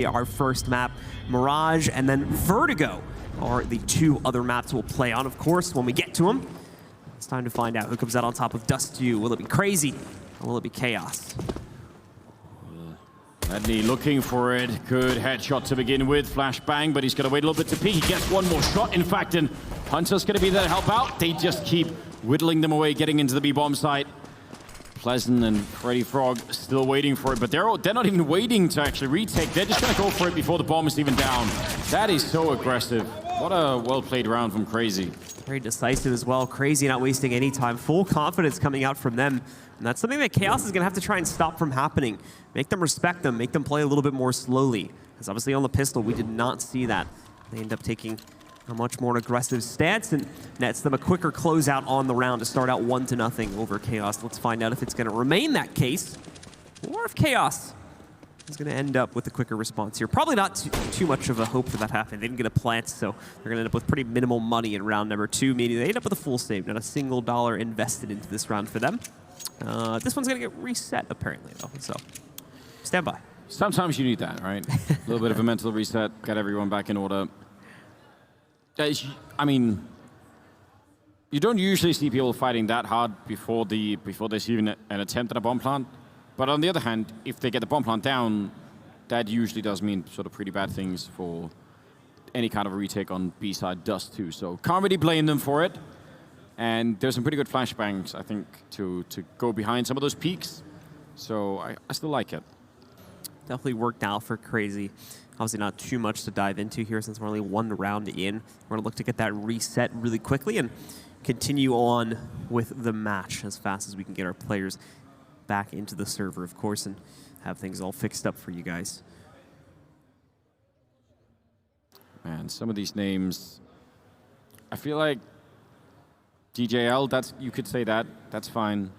Our first map, Mirage, and then Vertigo are the two other maps we'll play on, of course, when we get to them. It's time to find out who comes out on top of Dust2. Will it be Crazy, or will it be Chaos? Ledney looking for it. Good headshot to begin with. Flashbang, but he's going to wait a little bit to peek. He gets one more shot, in fact, and Hunter's going to be there to help out. They just keep whittling them away, getting into the B-bomb site. Pleasant and Freddy Frog still waiting for it, but they're not even waiting to actually retake. They're just going to go for it before the bomb is even down. That is so aggressive. What a well-played round from Crazy. Very decisive as well. Crazy not wasting any time. Full confidence coming out from them. And that's something that Chaos is going to have to try and stop from happening. Make them respect them. Make them play a little bit more slowly. Because obviously on the pistol, we did not see that. They end up taking a much more aggressive stance and nets them a quicker closeout on the round to start out 1-0 over Chaos. Let's find out if it's going to remain that case or if Chaos is going to end up with a quicker response here. Probably not too much of a hope for that happening. They didn't get a plant, so they're going to end up with pretty minimal money in round number 2, meaning they end up with a full save. Not a single dollar invested into this round for them. This one's going to get reset, apparently, though, so stand by. Sometimes you need that, right? A little bit of a mental reset, get everyone back in order. I mean, you don't usually see people fighting that hard before they see even an attempt at a bomb plant. But on the other hand, if they get the bomb plant down, that usually does mean sort of pretty bad things for any kind of a retake on B-side Dust2. So can't really blame them for it. And there's some pretty good flashbangs, I think, to go behind some of those peaks. So I still like it. Definitely worked out for Crazy. Obviously not too much to dive into here since we're only one round in. We're going to look to get that reset really quickly and continue on with the match as fast as we can get our players back into the server, of course, and have things all fixed up for you guys. Man, some of these names, I feel like DJL, you could say that. That's fine.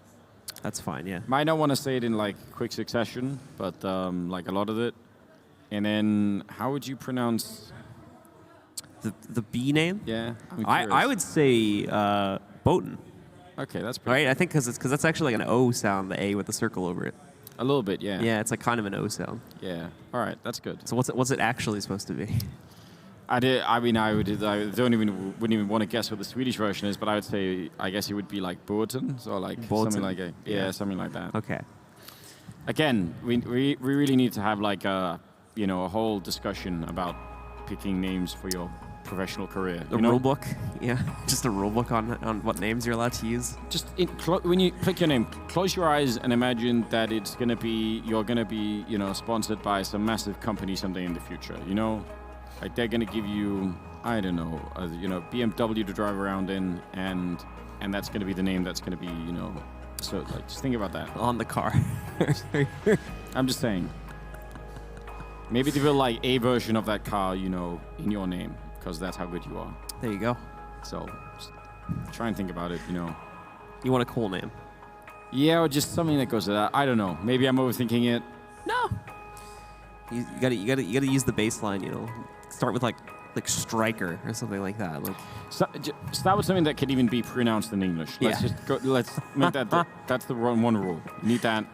That's fine, yeah. Might not want to say it in like quick succession, but like a lot of it. And then, how would you pronounce the B name? Yeah, I would say Botan. Okay, that's pretty. Right, I think because that's actually like an O sound, the A with the circle over it. A little bit, yeah. Yeah, it's like kind of an O sound. Yeah. All right, that's good. So what's it actually supposed to be? I wouldn't even want to guess what the Swedish version is, but I would say, I guess it would be like Botan, so like something like something like that. Okay. Again, we really need to have like a whole discussion about picking names for your professional career. A rule book, yeah, just a rule book on what names you're allowed to use. Just when you pick your name, close your eyes and imagine that you're gonna be sponsored by some massive company someday in the future. Like they're gonna give you, I don't know, BMW to drive around in, and that's gonna be the name that's gonna be, So like, just think about that. On the car. I'm just saying. Maybe they will like a version of that car, in your name, because that's how good you are. There you go. So just try and think about it. You want a cool name? Yeah, or just something that goes to that. I don't know. Maybe I'm overthinking it. No. You gotta use the baseline. Start with like Striker or something like that. Like start with something that can even be pronounced in English. Let's make that. That's the one rule. You need that.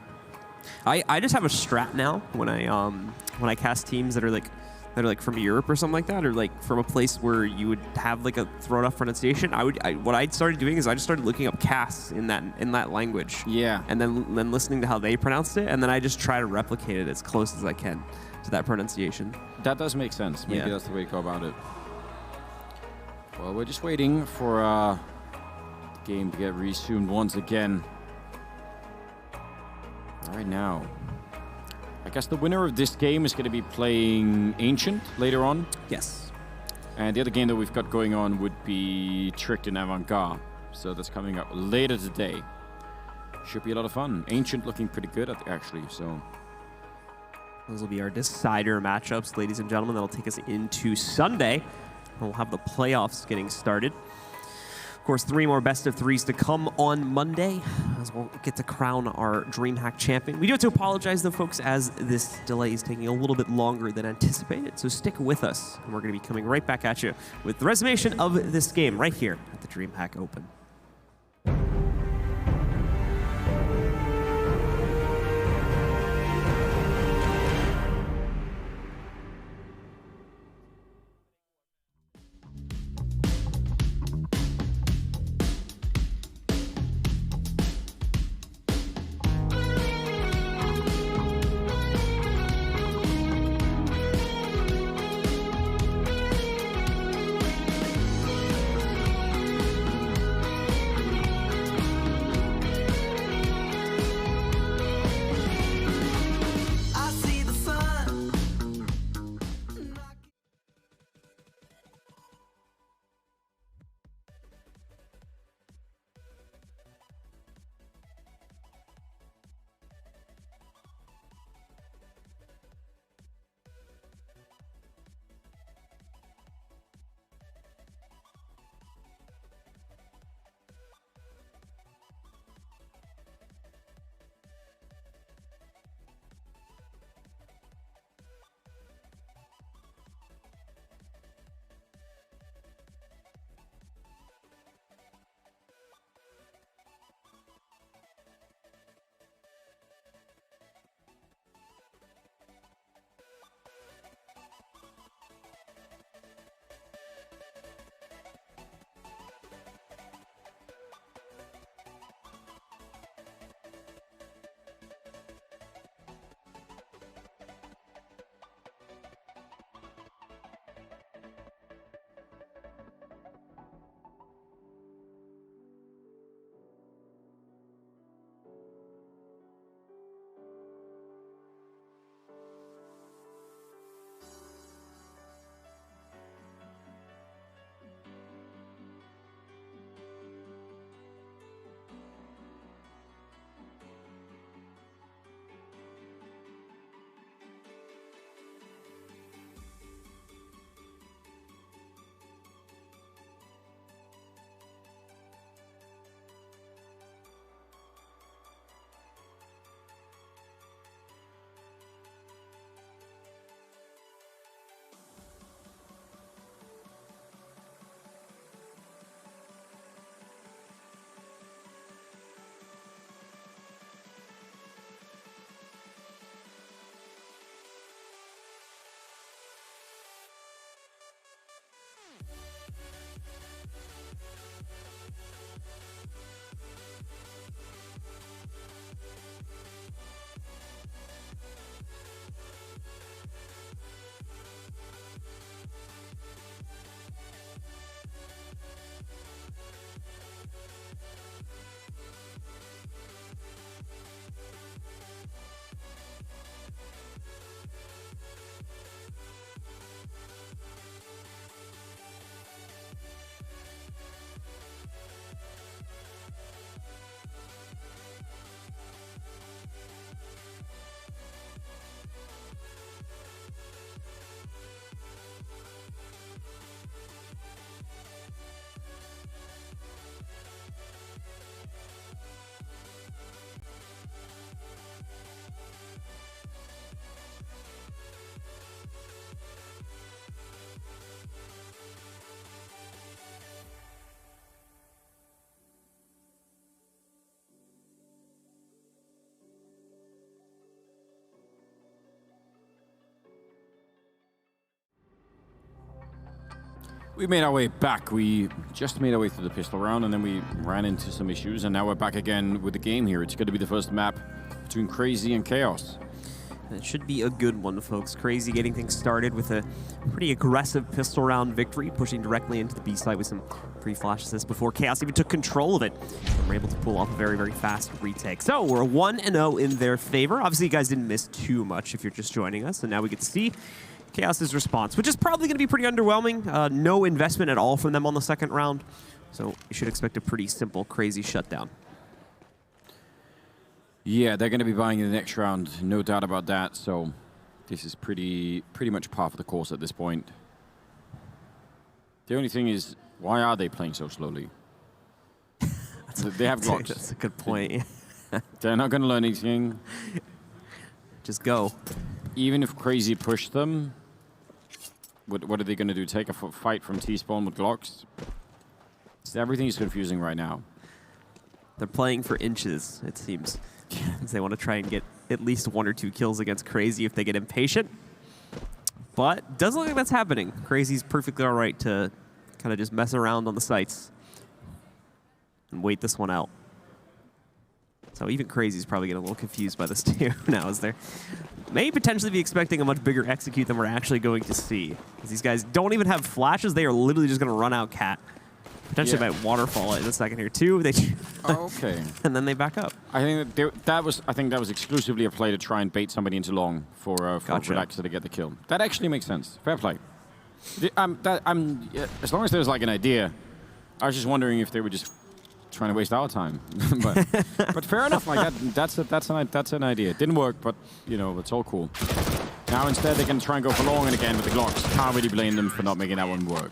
I just have a strat now when I cast teams that are like from Europe or something like that, or like from a place where you would have like a thrown off pronunciation. What I started doing is I just started looking up casts in that language. Yeah. And then listening to how they pronounced it, and then I just try to replicate it as close as I can to that pronunciation. That does make sense. Maybe that's the way to go about it. Well, we're just waiting for the game to get resumed once again. Right now, I guess the winner of this game is going to be playing Ancient later on. Yes. And the other game that we've got going on would be Tricked in Avangar. So that's coming up later today. Should be a lot of fun. Ancient looking pretty good, actually. So those will be our decider matchups, ladies and gentlemen. That'll take us into Sunday. And we'll have the playoffs getting started. Of course, 3 more best-of-3s to come on Monday, as we'll get to crown our DreamHack champion. We do have to apologize, though, folks, as this delay is taking a little bit longer than anticipated. So stick with us, and we're going to be coming right back at you with the resummation of this game right here at the DreamHack Open. We made our way back. We just made our way through the pistol round, and then we ran into some issues, and now we're back again with the game here. It's going to be the first map between Crazy and Chaos. It should be a good one, folks. Crazy getting things started with a pretty aggressive pistol round victory, pushing directly into the B site with some pre-flash assists before Chaos even took control of it. And we're able to pull off a very, very fast retake. So we're 1-0 in their favor. Obviously, you guys didn't miss too much if you're just joining us, and now we get to see Chaos's response, which is probably going to be pretty underwhelming. No investment at all from them on the second round, so you should expect a pretty simple Crazy shutdown. Yeah, they're going to be buying in the next round, no doubt about that. So this is pretty much par for the course at this point. The only thing is, why are they playing so slowly? They have blocks. That's a good point. They're not going to learn anything. Just go. Even if Crazy pushed them, what are they going to do? Take a fight from T-spawn with Glocks? Everything is confusing right now. They're playing for inches, it seems. They want to try and get at least 1 or 2 kills against Crazy if they get impatient. But doesn't look like that's happening. Crazy's perfectly all right to kind of just mess around on the sites and wait this one out. So even Crazy's probably getting a little confused by this too now, as they may potentially be expecting a much bigger execute than we're actually going to see. Because these guys don't even have flashes. They are literally just going to run out Cat. Potentially might waterfall it in a second here too. They okay. And then they back up. I think that was exclusively a play to try and bait somebody into long for Gotcha. Relaxer to get the kill. That actually makes sense. Fair play. As long as there's like an idea. I was just wondering if they were just trying to waste our time. but fair enough. Like that's an idea. It didn't work, but you know it's all cool. Now instead they can try and go for long and again with the Glocks. Can't really blame them for not making that one work.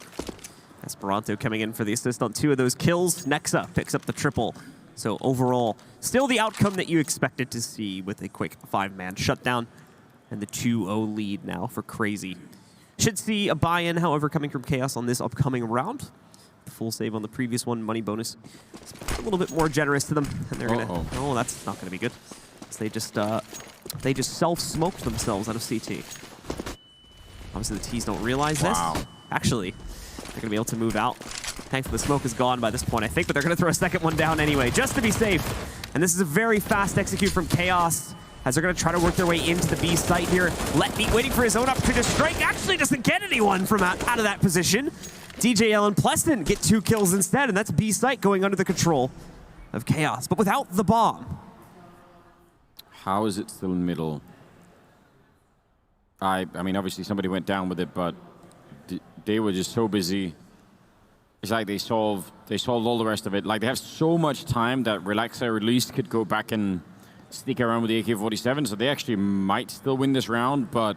Esperanto coming in for the assist on 2 of those kills. Nexa picks up the triple. So overall, still the outcome that you expected to see with a quick 5-man shutdown and the 2-0 lead now for Crazy. Should see a buy-in, however, coming from Chaos on this upcoming round. The full save on the previous one, money bonus a little bit more generous to them, and they're gonna. Oh, that's not gonna be good. So they just self-smoked themselves out of CT. Obviously, the T's don't realize this. Actually, they're going to be able to move out. Thankfully, the smoke is gone by this point, I think, but they're going to throw a second one down anyway, just to be safe. And this is a very fast execute from Chaos, as they're going to try to work their way into the B site here. Letbeat waiting for his own opportunity to strike. Actually doesn't get anyone from out of that position. DJL and Pleston get 2 kills instead, and that's B site going under the control of Chaos, but without the bomb. How is it still in middle? I mean, obviously somebody went down with it, but they were just so busy. It's like they solved all the rest of it. Like they have so much time that Relaxer at least could go back and sneak around with the AK-47, so they actually might still win this round, but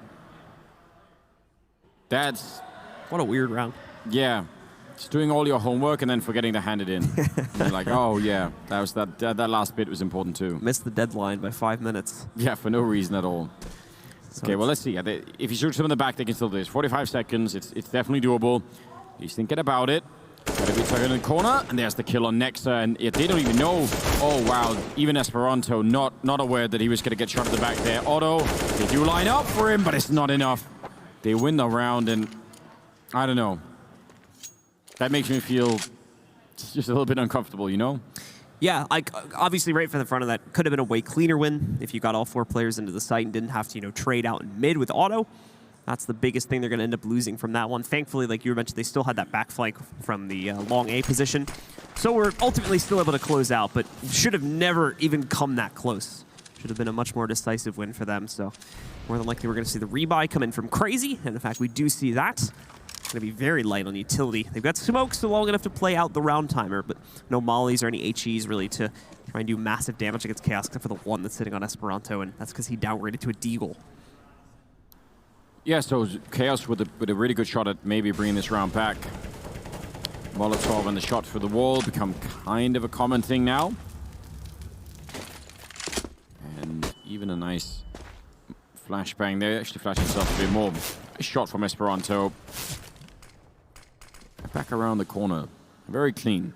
that's... What a weird round. Yeah. Just doing all your homework and then forgetting to hand it in. You're like, oh yeah, that last bit was important too. Missed the deadline by 5 minutes. Yeah, for no reason at all. So okay, well, let's see. If you shoot them in the back, they can still do this. 45 seconds. It's definitely doable. He's thinking about it. Got a bit tugged in the corner, and there's the kill on Nexa. And they don't even know. Oh, wow. Even Esperanto not aware that he was going to get shot at the back there. Otto, they do line up for him, but it's not enough. They win the round, and I don't know. That makes me feel just a little bit uncomfortable, you know? Yeah, like obviously right from the front of that could have been a way cleaner win if you got all 4 players into the site and didn't have to, trade out in mid with Otto. That's the biggest thing they're going to end up losing from that one. Thankfully, like you mentioned, they still had that back flank from the long A position. So we're ultimately still able to close out, but should have never even come that close. Should have been a much more decisive win for them. So more than likely we're going to see the rebuy come in from Crazy. And in fact, we do see that. It's going to be very light on utility. They've got smokes so long enough to play out the round timer, but no mollies or any HEs really to try and do massive damage against Chaos, except for the one that's sitting on Esperanto, and that's because he downgraded to a deagle. Yeah, so Chaos with a really good shot at maybe bringing this round back. Molotov and the shot for the wall become kind of a common thing now. And even a nice flashbang there. Actually flashed himself a bit more. A shot from Esperanto. Back around the corner. Very clean.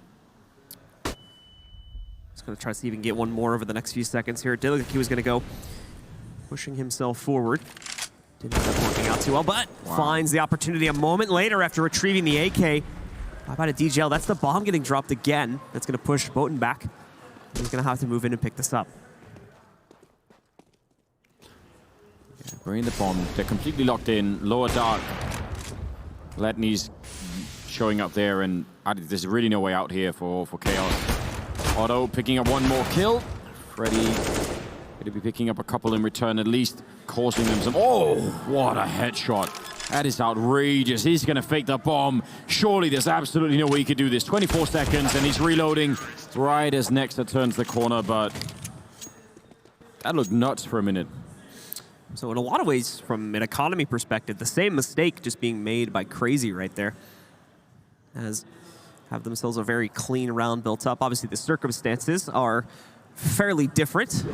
Just going to try to see if he can get one more over the next few seconds here. It did look like he was going to go pushing himself forward. Didn't end up working out too well, but finds the opportunity a moment later after retrieving the AK. How about a DJL? That's the bomb getting dropped again. That's going to push Boten back. He's going to have to move in and pick this up. Yeah, bring the bomb. They're completely locked in. Lower dark. Letney's showing up there, and there's really no way out here for Chaos. Otto picking up one more kill. Freddy going to be picking up a couple in return, at least causing them some... Oh, what a headshot. That is outrageous. He's going to fake the bomb. Surely there's absolutely no way he could do this. 24 seconds, and he's reloading right as Nexa turns the corner, but that looked nuts for a minute. So in a lot of ways, from an economy perspective, the same mistake just being made by CR4ZY right there. As have themselves a very clean round built up. Obviously, the circumstances are fairly different.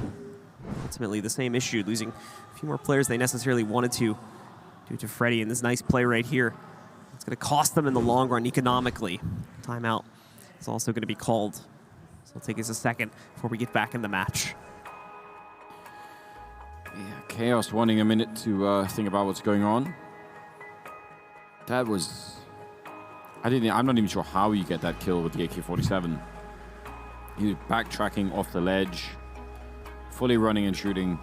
Ultimately, the same issue, losing a few more players they necessarily wanted to due to Freddy, and this nice play right here. It's going to cost them in the long run economically. Timeout is also going to be called. So it'll take us a second before we get back in the match. Yeah, Chaos wanting a minute to think about what's going on. That was... I'm not even sure how you get that kill with the AK-47. He was backtracking off the ledge, fully running and shooting.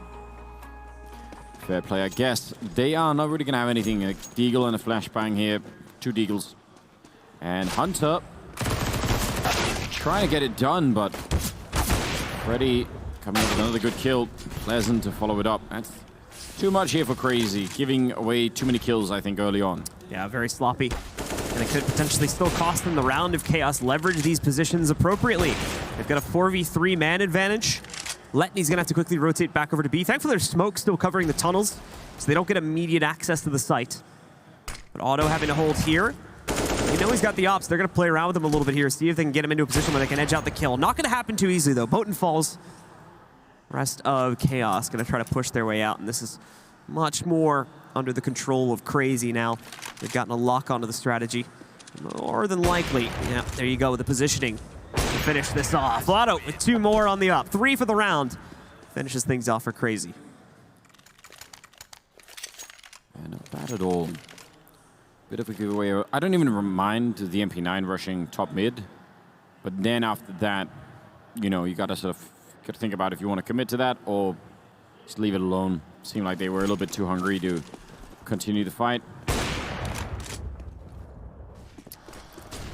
Fair play, I guess. They are not really going to have anything. A Deagle and a flashbang here. 2 Deagles. And Hunter trying to get it done, but Freddy coming up with another good kill. Pleasant to follow it up. That's too much here for CR4ZY, giving away too many kills, I think, early on. Yeah, very sloppy. And it could potentially still cost them the round if Chaos leverage these positions appropriately. They've got a 4v3 man advantage. Letney's going to have to quickly rotate back over to B. Thankfully, there's smoke still covering the tunnels, so they don't get immediate access to the site. But Otto having to hold here. They know he's got the ops. They're going to play around with him a little bit here, see if they can get him into a position where they can edge out the kill. Not going to happen too easily, though. Boten falls. Rest of Chaos going to try to push their way out, and this is much more under the control of CR4ZY now. They've gotten a lock onto the strategy. More than likely. Yeah, there you go with the positioning to finish this off. Otto with 2 more on the up. 3 for the round. Finishes things off for CR4ZY. Yeah, not bad at all. Bit of a giveaway. I don't even mind the MP9 rushing top mid. But then after that, you know, you got to sort of think about if you want to commit to that or just leave it alone. Seemed like they were a little bit too hungry to continue the fight.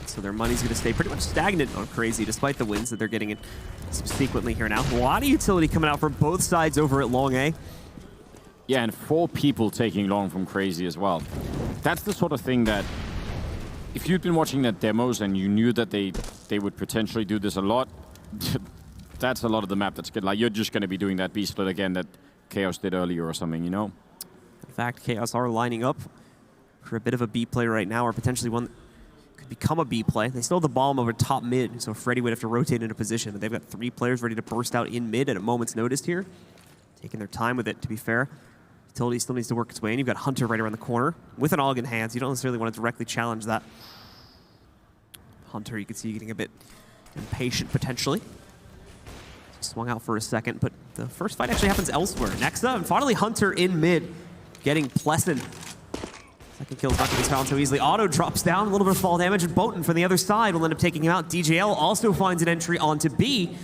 So their money's going to stay pretty much stagnant on CR4ZY, despite the wins that they're getting in subsequently here now. A lot of utility coming out from both sides over at Long A. Yeah, and 4 people taking long from CR4ZY as well. That's the sort of thing that, if you'd been watching their demos and you knew that they would potentially do this a lot, that's a lot of the map that's good. Like, you're just going to be doing that B split again that Chaos did earlier or something, you know? In fact, Chaos are lining up for a bit of a B play right now, or potentially one that could become a B play. They still have the bomb over top mid, so Freddy would have to rotate into position. They've got 3 players ready to burst out in mid at a moment's notice here. Taking their time with it, to be fair. Utility still needs to work its way in. You've got Hunter right around the corner with an AUG in hands. You don't necessarily want to directly challenge that. Hunter, you can see getting a bit impatient, potentially. Swung out for a second, but the first fight actually happens elsewhere. Nexa, and finally Hunter in mid, getting pleasant. Second kill's not going to be found so easily. Otto drops down, a little bit of fall damage, and Boten from the other side will end up taking him out. DJL also finds an entry onto B.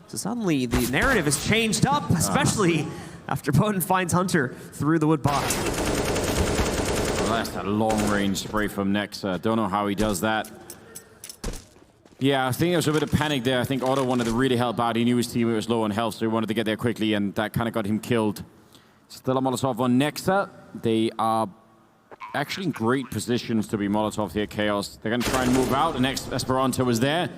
So suddenly the narrative has changed up, especially after Boten finds Hunter through the wood box. Well, that's a long-range spray from Nexa. Don't know how he does that. Yeah, I think there was a bit of panic there. I think Otto wanted to really help out. He knew his teammate was low on health, so he wanted to get there quickly, and that kind of got him killed. Still a Molotov on Nexa. They are actually in great positions to be Molotov here, Chaos. They're going to try and move out. The next Esperanto was there.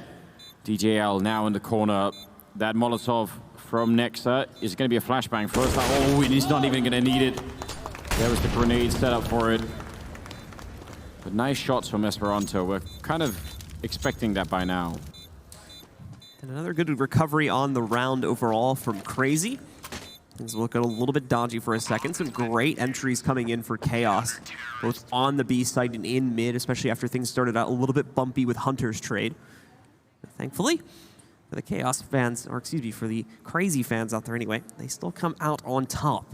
DJL now in the corner. That Molotov from Nexa is going to be a flashbang first. Oh, he's not even going to need it. There was the grenade set up for it. But nice shots from Esperanto. We're kind of expecting that by now. And another good recovery on the round overall from CR4ZY. Things look a little bit dodgy for a second. Some great entries coming in for Chaos, both on the B side and in mid, especially after things started out a little bit bumpy with Hunter's trade. But thankfully, for the Chaos fans, or excuse me, for the CR4ZY fans out there anyway, they still come out on top.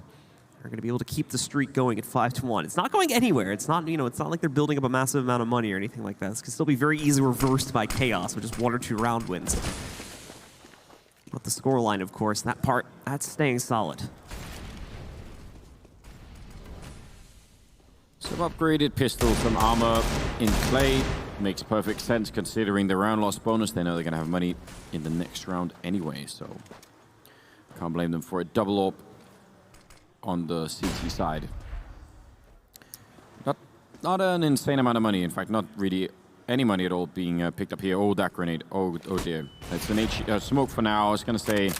are going to be able to keep the streak going at 5-1. It's not going anywhere. It's not, it's not like they're building up a massive amount of money or anything like that. This can still be very easily reversed by Chaos with just 1 or 2 round wins. But the scoreline, of course, that part, that's staying solid. Some upgraded pistol, some armor in play. Makes perfect sense considering the round loss bonus. They know they're going to have money in the next round anyway, so can't blame them for a double up on the CT side. Not an insane amount of money. In fact, not really any money at all being picked up here. Oh, that grenade. Oh dear. It's an smoke for now. I was going to say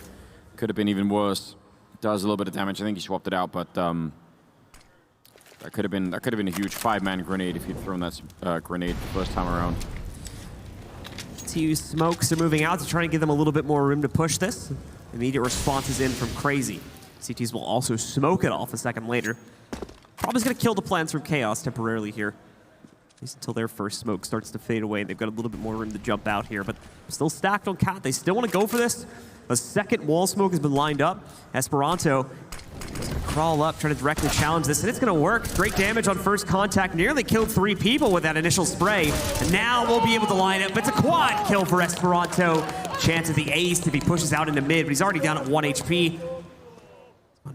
could have been even worse. Does a little bit of damage. I think he swapped it out, but that could have been a huge 5-man grenade if he'd thrown that grenade the first time around. TU smokes are moving out to try and give them a little bit more room to push this. Immediate response is in from Crazy. CTs will also smoke it off a second later. Probably going to kill the plans from Chaos temporarily here. At least until their first smoke starts to fade away. They've got a little bit more room to jump out here, but still stacked on Cat. They still want to go for this. A second wall smoke has been lined up. Esperanto crawl up, trying to directly challenge this, and it's going to work. Great damage on first contact. Nearly killed 3 people with that initial spray. And now we'll be able to line up. It's a quad kill for Esperanto. Chance of the ace if he pushes out into mid, but he's already down at 1 HP.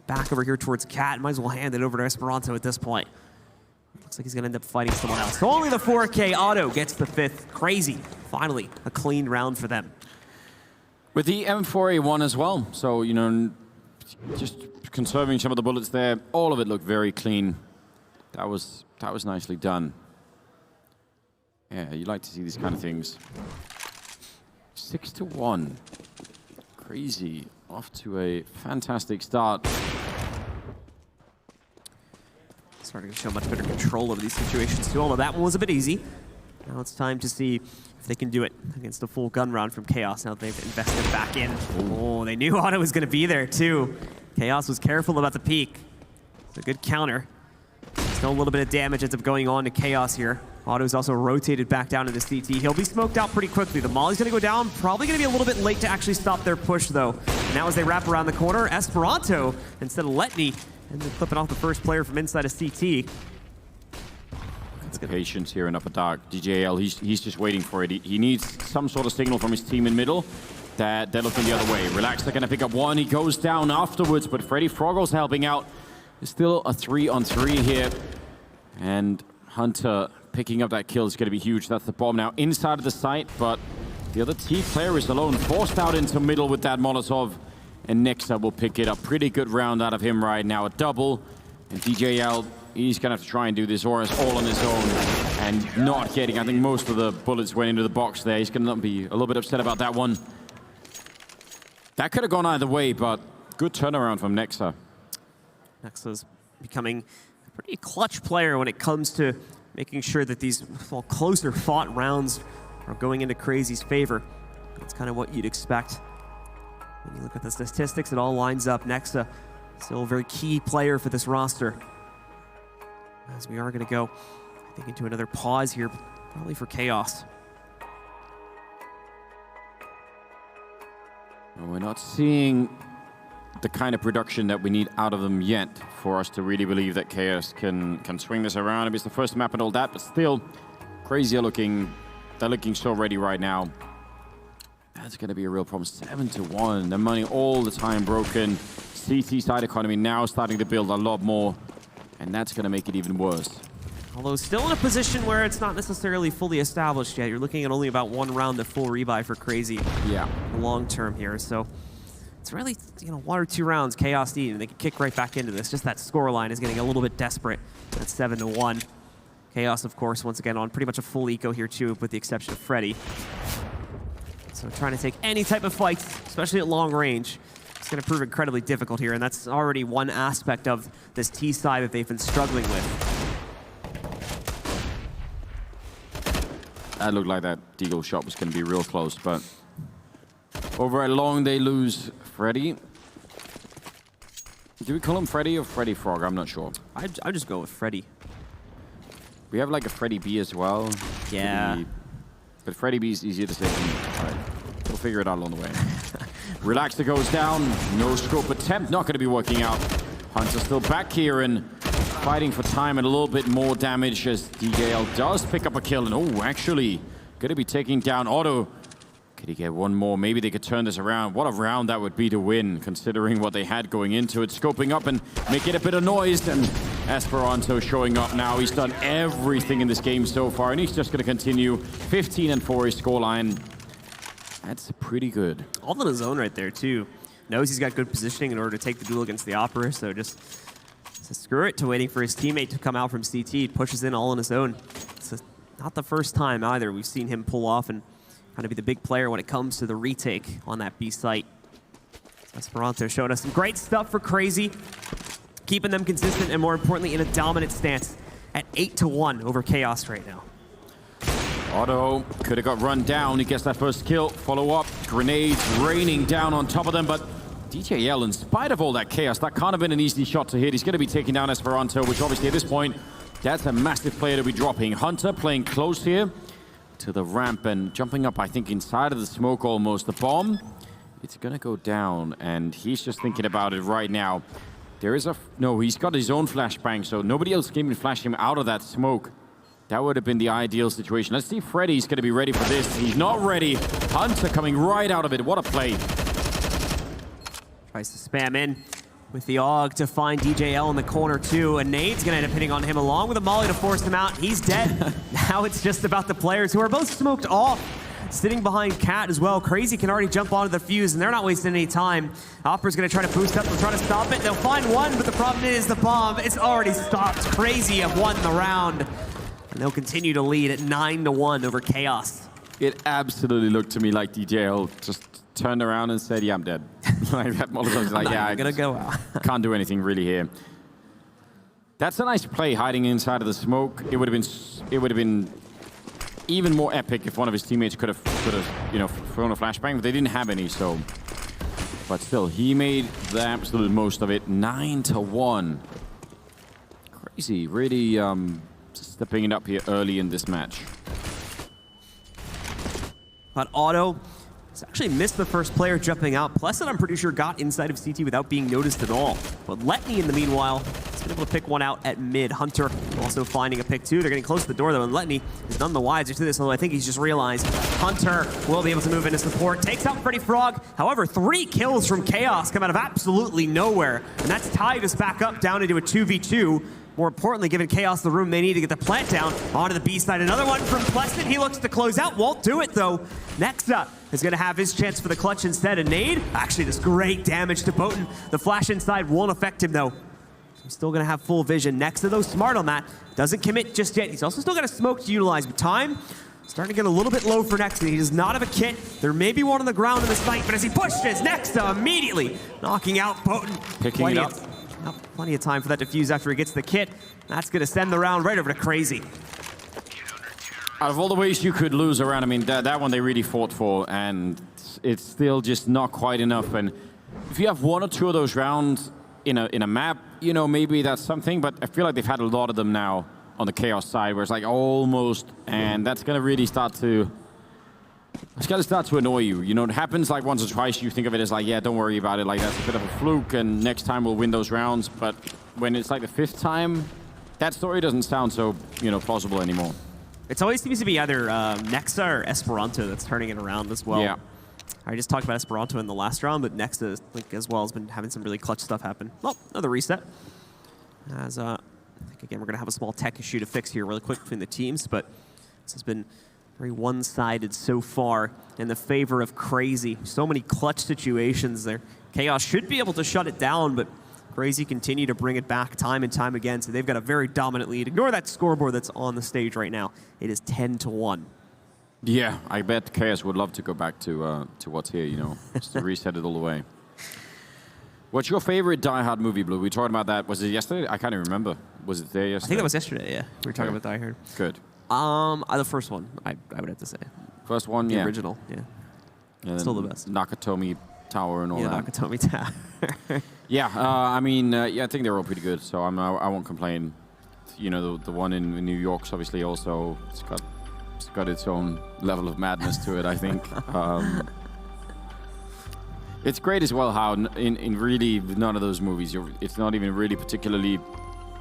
Back over here towards Cat. Might as well hand it over to Esperanto at this point. Looks like he's going to end up fighting someone else. So only the 4K auto gets the 5th. Crazy. Finally, a clean round for them. With the M4A1 as well. So, just conserving some of the bullets there. All of it looked very clean. That was nicely done. Yeah, you like to see these kind of things. 6-1. Crazy. Off to a fantastic start. Starting to show much better control over these situations too, although that one was a bit easy. Now it's time to see if they can do it against a full gun round from Chaos now that they've invested back in. Oh, they knew Otto was going to be there too. Chaos was careful about the peek. It's a good counter. Still a little bit of damage ends up going on to Chaos here. Otto's also rotated back down into CT. He'll be smoked out pretty quickly. The molly's going to go down. Probably going to be a little bit late to actually stop their push, though. And now as they wrap around the corner, Esperanto, instead of Letney, ends up clipping off the first player from inside of CT. Patience here in upper dark. DJL, he's just waiting for it. He needs some sort of signal from his team in middle that they're looking the other way. Relax, they're going to pick up one. He goes down afterwards, but Freddy Froggle's helping out. There's still a 3-on-3 here. And Hunter picking up that kill is going to be huge. That's the bomb now inside of the site, but the other T player is alone, forced out into middle with that Molotov. And Nexa will pick it up. Pretty good round out of him right now. A double. And DJL, he's going to have to try and do this Horus all on his own and not getting, I think most of the bullets went into the box there. He's going to be a little bit upset about that one. That could have gone either way, but good turnaround from Nexa. Nexa's becoming a pretty clutch player when it comes to making sure that these closer fought rounds are going into Crazy's favor. That's kind of what you'd expect. When you look at the statistics, it all lines up. Nexa, still a very key player for this roster. As we are going to go, I think, into another pause here, probably for Chaos. Well, we're not seeing the kind of production that we need out of them yet for us to really believe that Chaos can swing this around. I mean, it's the first map and all that, but still, Crazy they're looking so ready right now. That's going to be a real problem. 7-1. The money all the time broken. CT side economy now starting to build a lot more, and that's going to make it even worse. Although still in a position where it's not necessarily fully established yet. You're looking at only about 1 round of full rebuy for Crazy. Yeah. Long term here, so it's really 1 or 2 rounds Chaos need, and they can kick right back into this. Just that scoreline is getting a little bit desperate. That's 7-1. Chaos, of course, once again on pretty much a full eco here too, with the exception of Freddy. So trying to take any type of fight, especially at long range, it's going to prove incredibly difficult here, and that's already one aspect of this T side that they've been struggling with. That looked like that Deagle shot was going to be real close, but over a long they lose Freddy. Do we call him Freddy or Freddy Frog? I'm not sure. I just go with Freddy. We have like a Freddy B as well. Yeah. But Freddy B is easier to say than me. All right. We'll figure it out along the way. Relaxer goes down. No scope attempt. Not going to be working out. Hunter still back here and fighting for time and a little bit more damage as DJL does pick up a kill. And oh, actually, going to be taking down Otto. Could he get one more? Maybe they could turn this around. What a round that would be to win, considering what they had going into it. Scoping up and making a bit of noise. And Esperanto showing up now. He's done everything in this game so far, and he's just going to continue. 15-4 his scoreline. That's pretty good. All on his own right there, too. Knows he's got good positioning in order to take the duel against the Opera, so just screw it to waiting for his teammate to come out from CT. He pushes in all on his own. It's not the first time either we've seen him pull off and kind of be the big player when it comes to the retake on that B site. Esperanto showing us some great stuff for Crazy, keeping them consistent and more importantly in a dominant stance at 8-1 over Chaos right now. Otto could have got run down. He gets that first kill. Follow up. Grenades raining down on top of them, but DJL, in spite of all that chaos, that can't have been an easy shot to hit. He's going to be taking down Esperanto, which obviously at this point, that's a massive player to be dropping. Hunter playing close here to the ramp and jumping up, I think, inside of the smoke almost. The bomb, it's going to go down, and he's just thinking about it right now. There is a... No, he's got his own flashbang, so nobody else can even flash him out of that smoke. That would have been the ideal situation. Let's see if Freddy's going to be ready for this. He's not ready. Hunter coming right out of it. What a play. Tries to spam in with the AUG to find DJL in the corner too. And nade's gonna end up hitting on him along with a molly to force him out. He's dead. Now it's just about the players who are both smoked off. Sitting behind Cat as well. Crazy can already jump onto the fuse and they're not wasting any time. Opera's gonna try to boost up and try to stop it. They'll find one, but the problem is the bomb, it's already stopped. Crazy have won the round. And they'll continue to lead at 9-1 over Chaos. It absolutely looked to me like DJL just turned around and said, yeah, I'm dead. Like that Molotov's like, yeah, I'm gonna go out. Can't do anything really here. That's a nice play, hiding inside of the smoke. It would have been even more epic if one of his teammates could have, you know, thrown a flashbang, but they didn't have any, so. But still, he made the absolute most of it. 9-1. Crazy, really stepping it up here early in this match. But Otto has actually missed the first player jumping out. Plesset, I'm pretty sure, got inside of CT without being noticed at all. But Letney, in the meanwhile, has been able to pick one out at mid. Hunter also finding a pick, too. They're getting close to the door, though, and Letney is none the wiser to this, although I think he's just realized Hunter will be able to move into support. Takes out Freddy Frog. However, 3 kills from Chaos come out of absolutely nowhere, and that's tied us back up down into a 2v2. More importantly, giving Chaos the room they need to get the plant down onto the B side. Another one from Pleston. He looks to close out. Won't do it, though. Next up is going to have his chance for the clutch instead. A nade. Actually, this great damage to Boten. The flash inside won't affect him, though. He's still going to have full vision. Next to those smart on that. Doesn't commit just yet. He's also still got a smoke to utilize. But time starting to get a little bit low for Nexa. He does not have a kit. There may be one on the ground in this fight, but as he pushes, Nexa immediately knocking out Boten. Picking it up. Plenty of time for that defuse after he gets the kit. That's going to send the round right over to Crazy. Out of all the ways you could lose a round, I mean, that one they really fought for, and it's still just not quite enough. And if you have 1 or 2 of those rounds in a map, you know, maybe that's something, but I feel like they've had a lot of them now on the Chaos side, where it's like almost, and that's going to really start to... It's got to start to annoy you. You know, it happens like once or twice. You think of it as like, yeah, don't worry about it. Like, that's a bit of a fluke, and next time we'll win those rounds. But when it's like the 5th time, that story doesn't sound so, you know, plausible anymore. It always seems to be either Nexa or Esperanto that's turning it around as well. Yeah. I just talked about Esperanto in the last round, but Nexa, like, as well, has been having some really clutch stuff happen. Well, another reset. As I think, again, we're going to have a small tech issue to fix here really quick between the teams, but this has been very one-sided so far in the favor of Crazy. So many clutch situations there. Chaos should be able to shut it down, but Crazy continue to bring it back time and time again. So they've got a very dominant lead. Ignore that scoreboard that's on the stage right now. It is 10-1. Yeah, I bet Chaos would love to go back to what's here, you know, just to reset it all the way. What's your favorite Die Hard movie, Blue? We talked about that. Was it yesterday? I can't even remember. Was it there yesterday? I think that was yesterday, yeah. We were talking about Die Hard. Good. The first one, I would have to say. First one, the yeah. original, yeah. Still the best. Nakatomi Tower and all that. Yeah, Nakatomi Tower. Yeah, I mean, yeah, I think they're all pretty good, so I won't complain. You know, the one in New York's obviously also, it's got its own level of madness to it, I think. It's great as well how in really none of those movies, it's not even really particularly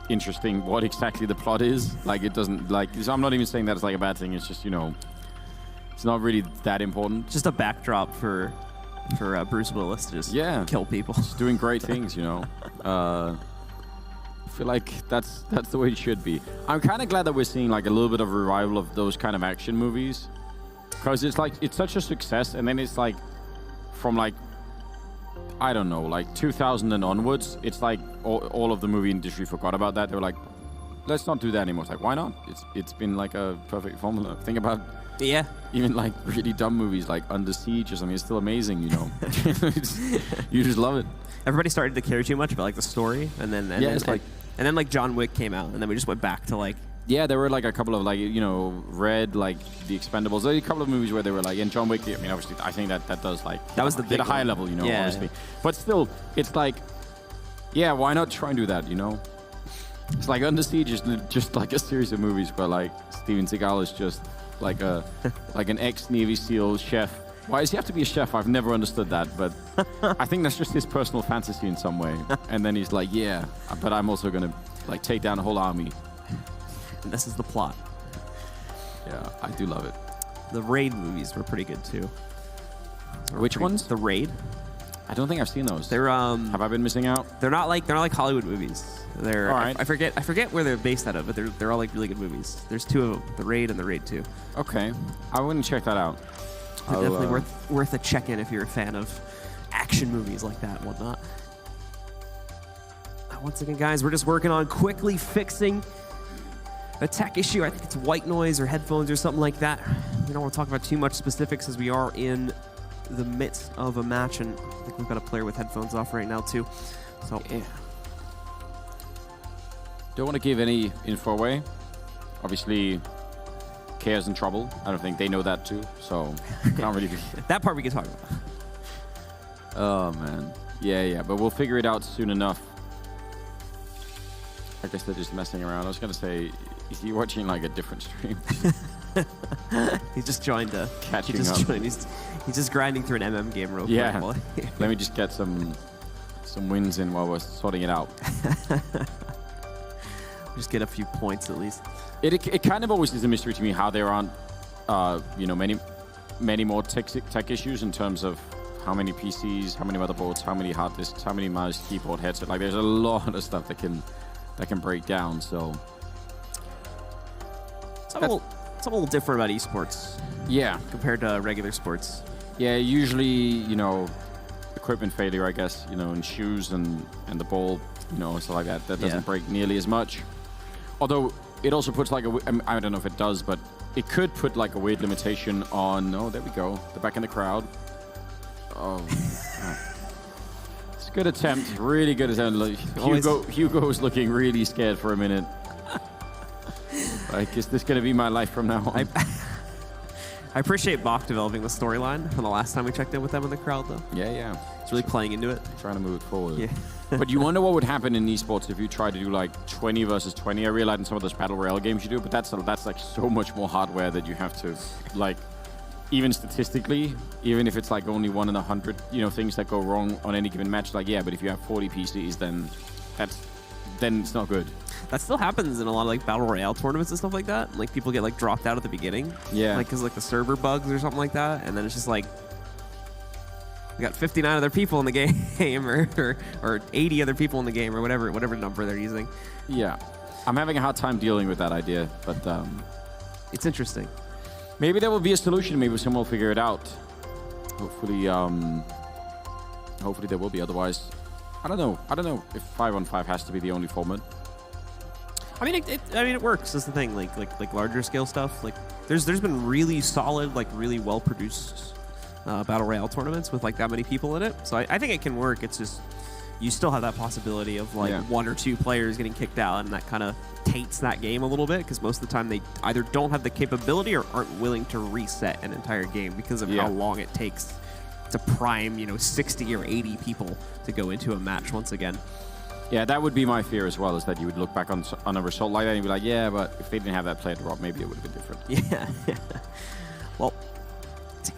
interesting what exactly the plot is. Like it doesn't like. So I'm not even saying that it's like a bad thing. It's just it's not really that important. Just a backdrop for Bruce Willis to just kill people. Just doing great things, I feel like that's the way it should be. I'm kind of glad that we're seeing like a little bit of a revival of those kind of action movies, because it's such a success, and then it's like from like I don't know, like 2000 and onwards, it's like all of the movie industry forgot about that. They were like, let's not do that anymore. It's like, why not? It's been like a perfect formula. Think about even like really dumb movies like Under Siege or something. It's still amazing, you just love it. Everybody started to care too much about like the story, and then like John Wick came out, and then we just went back to like. Yeah, there were like a couple of like Red, like The Expendables. There were a couple of movies where they were like in John Wick. I mean, obviously, I think that does like that was the big at a high level, obviously. But still, it's like, why not try and do that? It's like Under Siege is just like a series of movies where like Steven Seagal is just like an ex-Navy SEAL chef. Why does he have to be a chef? I've never understood that, but I think that's just his personal fantasy in some way. And then he's like, but I'm also gonna like take down a whole army. And this is the plot. Yeah, I do love it. The Raid movies were pretty good too. Which ones? The Raid. I don't think I've seen those. They're Have I been missing out? They're not like Hollywood movies. They're all right. I forget where they're based out of, but they're all like really good movies. There's two of them, The Raid and The Raid 2. Okay, I wouldn't check that out. They're definitely worth a check-in if you're a fan of action movies like that and whatnot. Once again, guys, we're just working on quickly fixing a tech issue. I think it's white noise or headphones or something like that. We don't want to talk about too much specifics as we are in the midst of a match, and I think we've got a player with headphones off right now too. So don't want to give any info away. Obviously, Chaos in trouble. I don't think they know that too, so can't really. That part we can talk about. Oh man, yeah, but we'll figure it out soon enough. I guess they're just messing around. I was gonna say, is he watching like a different stream? He's just joined a catching up. He's just grinding through an MM game real quick. Yeah. Let me just get some wins in while we're sorting it out. Just get a few points at least. It kind of always is a mystery to me how there aren't many more tech issues in terms of how many PCs, how many motherboards, how many hard disks, how many mouse, keyboard, headset. Like there's a lot of stuff that can break down. So it's a little different about esports. Yeah, compared to regular sports. Yeah, usually equipment failure, I guess, and shoes and the ball, stuff like that. That doesn't break nearly as much. Although it also puts like I don't know if it does, but it could put like a weird limitation on. Oh, there we go. They're back in the crowd. Oh. It's a good attempt. Really good attempt. Hugo's looking really scared for a minute. Like, is this going to be my life from now on? I appreciate Bach developing the storyline from the last time we checked in with them in the crowd, though. Yeah. It's really playing into it. Trying to move it forward. Yeah. But you wonder what would happen in esports if you try to do like 20 versus 20. I realize in some of those battle royale games you do, but that's like so much more hardware that you have to like, even statistically, even if it's like only 1 in 100, things that go wrong on any given match. Like, yeah, but if you have 40 PCs, then it's not good. That still happens in a lot of like battle royale tournaments and stuff like that. Like people get like dropped out at the beginning. Yeah. Like because like the server bugs or something like that, and then it's just like we got 59 other people in the game, or 80 other people in the game, or whatever number they're using. Yeah, I'm having a hard time dealing with that idea, but it's interesting. Maybe there will be a solution. Maybe someone will figure it out. Hopefully there will be. Otherwise, I don't know if 5-on-5 has to be the only format. I mean, it works. That's the thing. Like larger scale stuff. Like there's been really solid, like really well produced battle royale tournaments with like that many people in it. So I think it can work. It's just you still have that possibility of like 1 or 2 players getting kicked out, and that kind of taints that game a little bit because most of the time they either don't have the capability or aren't willing to reset an entire game because of how long it takes to prime 60 or 80 people to go into a match once again. Yeah, that would be my fear as well, is that you would look back on a result like that and you'd be like, yeah, but if they didn't have that player drop, maybe it would have been different. Yeah. Well,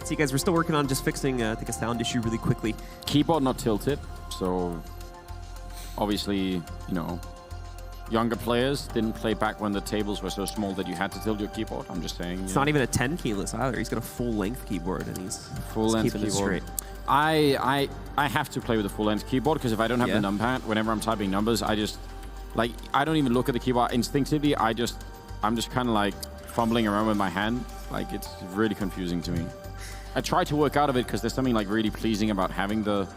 See, guys, we're still working on just fixing, I think, a sound issue really quickly. Keyboard not tilted, so obviously, you know, younger players didn't play back when the tables were so small that you had to tilt your keyboard. I'm just saying. It's not even a 10 keyless either. He's got a full-length keyboard, and he's full-length keeping keyboard. it straight. I have to play with a full-length keyboard because if I don't have the numpad, whenever I'm typing numbers, I just like I don't even look at the keyboard instinctively. I'm just kind of like fumbling around with my hand. Like it's really confusing to me. I try to work out of it because there's something like really pleasing about having the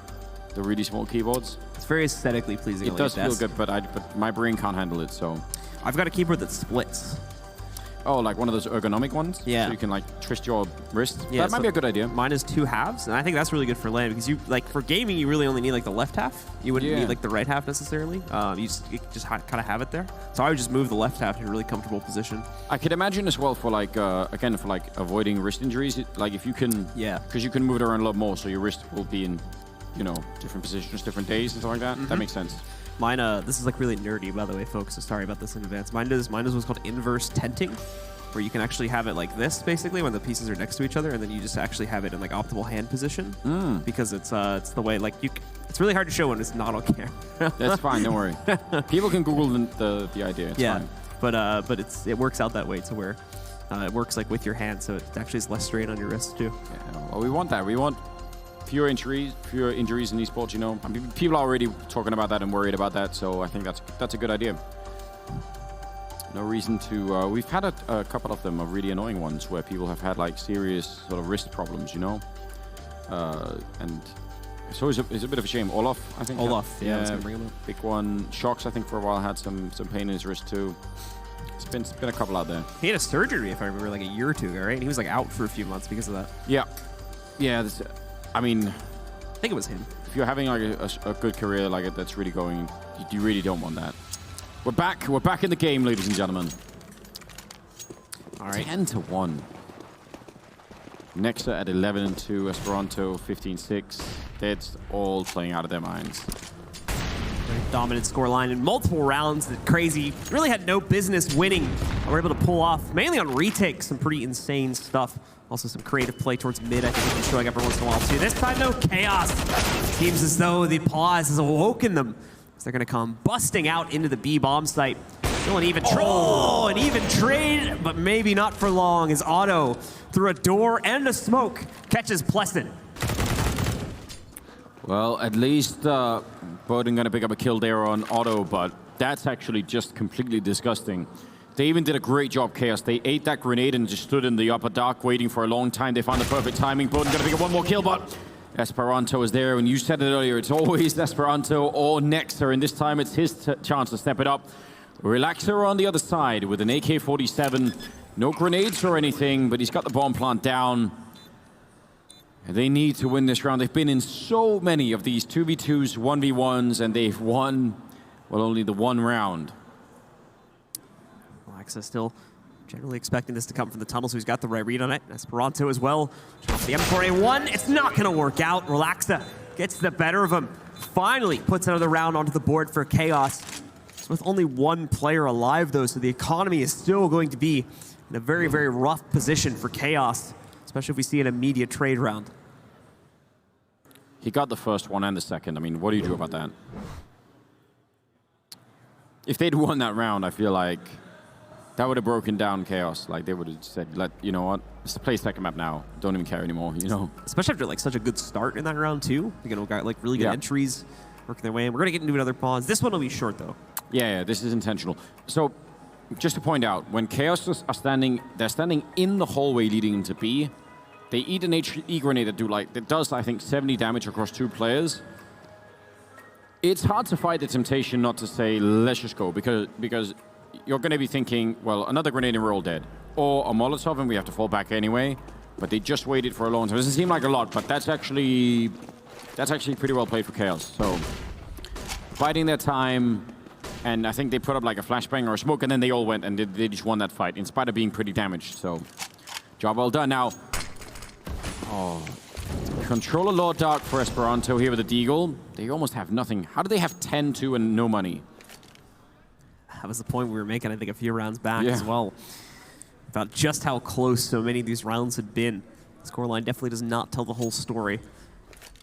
really small keyboards. It's very aesthetically pleasing. It does feel good, but my brain can't handle it. So I've got a keyboard that splits. Oh, like one of those ergonomic ones? Yeah. So you can like twist your wrist? Yeah, that might be a good idea. Mine is 2 halves, and I think that's really good for LAN because you like for gaming you really only need like the left half. You wouldn't need like the right half necessarily. You just kind of have it there. So I would just move the left half in a really comfortable position. I could imagine as well for like again for like avoiding wrist injuries. Like if you can, because you can move it around a lot more, so your wrist will be in, you know, different positions, different days, and stuff like that. That makes sense. Mine, this is like really nerdy, by the way, folks. So sorry about this in advance. Mine is what's called inverse tenting, where you can actually have it like this, basically, when the pieces are next to each other, and then you just actually have it in like optimal hand position, because it's the way like it's really hard to show when it's not on camera. That's fine, don't worry. People can Google the idea. It's fine. But it works out that way to where it works like with your hand, so it actually is less strain on your wrist too. Yeah, well, we want that. We want fewer injuries in esports. You know, I mean, people are already talking about that and worried about that, so I think that's a good idea. No reason to. We've had a couple of them, really annoying ones, where people have had like serious sort of wrist problems, you know, and so it's a bit of a shame. Olaf, I think. Olaf, I was gonna bring him up. Big one. Shocks, I think, for a while had some pain in his wrist too. It's been a couple out there. He had a surgery, if I remember, like a year or two ago, right? And he was like out for a few months because of that. Yeah. I mean, I think it was him. If you're having like a good career like that's really going, you really don't want that. We're back in the game, ladies and gentlemen. All right. 10-1. Nexa at 11-2, Esperanto 15-6. Dead's all playing out of their minds. Very dominant scoreline in multiple rounds that Crazy really had no business winning. We're able to pull off, mainly on retakes, some pretty insane stuff. Also some creative play towards mid, I think, is showing up every once in a while too. This time, no chaos. Seems as though the pause has awoken them. So they're going to come busting out into the B bomb site. Still an even an even trade, but maybe not for long, as Otto, through a door and a smoke, catches Pleasant. Well, at least Bowden going to pick up a kill there on Otto, but that's actually just completely disgusting. They even did a great job, Chaos. They ate that grenade and just stood in the upper dark waiting for a long time. They found the perfect timing. Bowden going to pick up one more kill, but Esperanto is there. And you said it earlier, it's always Esperanto or Nexa, and this time it's his chance to step it up. Relaxer on the other side with an AK-47. No grenades or anything, but he's got the bomb plant down. And they need to win this round. They've been in so many of these 2v2s, 1v1s, and they've won, well, only the one round. Alexa still generally expecting this to come from the tunnel, so he's got the right read on it. Esperanto as well. The M4A1, it's not going to work out. Relaxa gets the better of him. Finally puts another round onto the board for Chaos. It's with only one player alive, though, so the economy is still going to be in a very, very rough position for Chaos, especially if we see an immediate trade round. He got the first one and the second. I mean, what do you do about that? If they'd won that round, I feel like that would have broken down Chaos. Like, they would have said, you know what? Let's play second map now. Don't even care anymore, you know? Especially after, like, such a good start in that round, too. You know, got, like, really good entries working their way in. We're going to get into another pause. This one will be short, though. Yeah, this is intentional. So, just to point out, when Chaos are standing, they're standing in the hallway leading into B. They eat an HE grenade that does, I think, 70 damage across 2 players. It's hard to fight the temptation not to say, let's just go, because you're going to be thinking, well, another grenade and we're all dead. Or a Molotov and we have to fall back anyway. But they just waited for a long time. It doesn't seem like a lot, but that's actually pretty well played for Chaos. So, fighting their time, and I think they put up like a flashbang or a smoke, and then they all went and they just won that fight, in spite of being pretty damaged. So, job well done. Now, controller Law Dark for Esperanto here with the Deagle. They almost have nothing. How do they have 10-2 and no money? That was the point we were making, I think, a few rounds back as well. About just how close so many of these rounds had been. Scoreline definitely does not tell the whole story.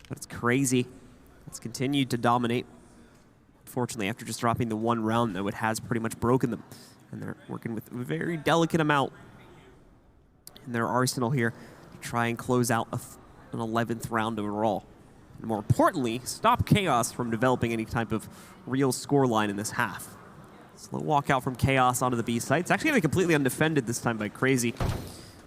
But it's crazy. It's continued to dominate. Unfortunately, after just dropping the one round, though, it has pretty much broken them. And they're working with a very delicate amount in their arsenal here to try and close out an 11th round overall. And more importantly, stop Chaos from developing any type of real scoreline in this half. Slow walkout from Chaos onto the B site. It's actually going to be completely undefended this time by Crazy.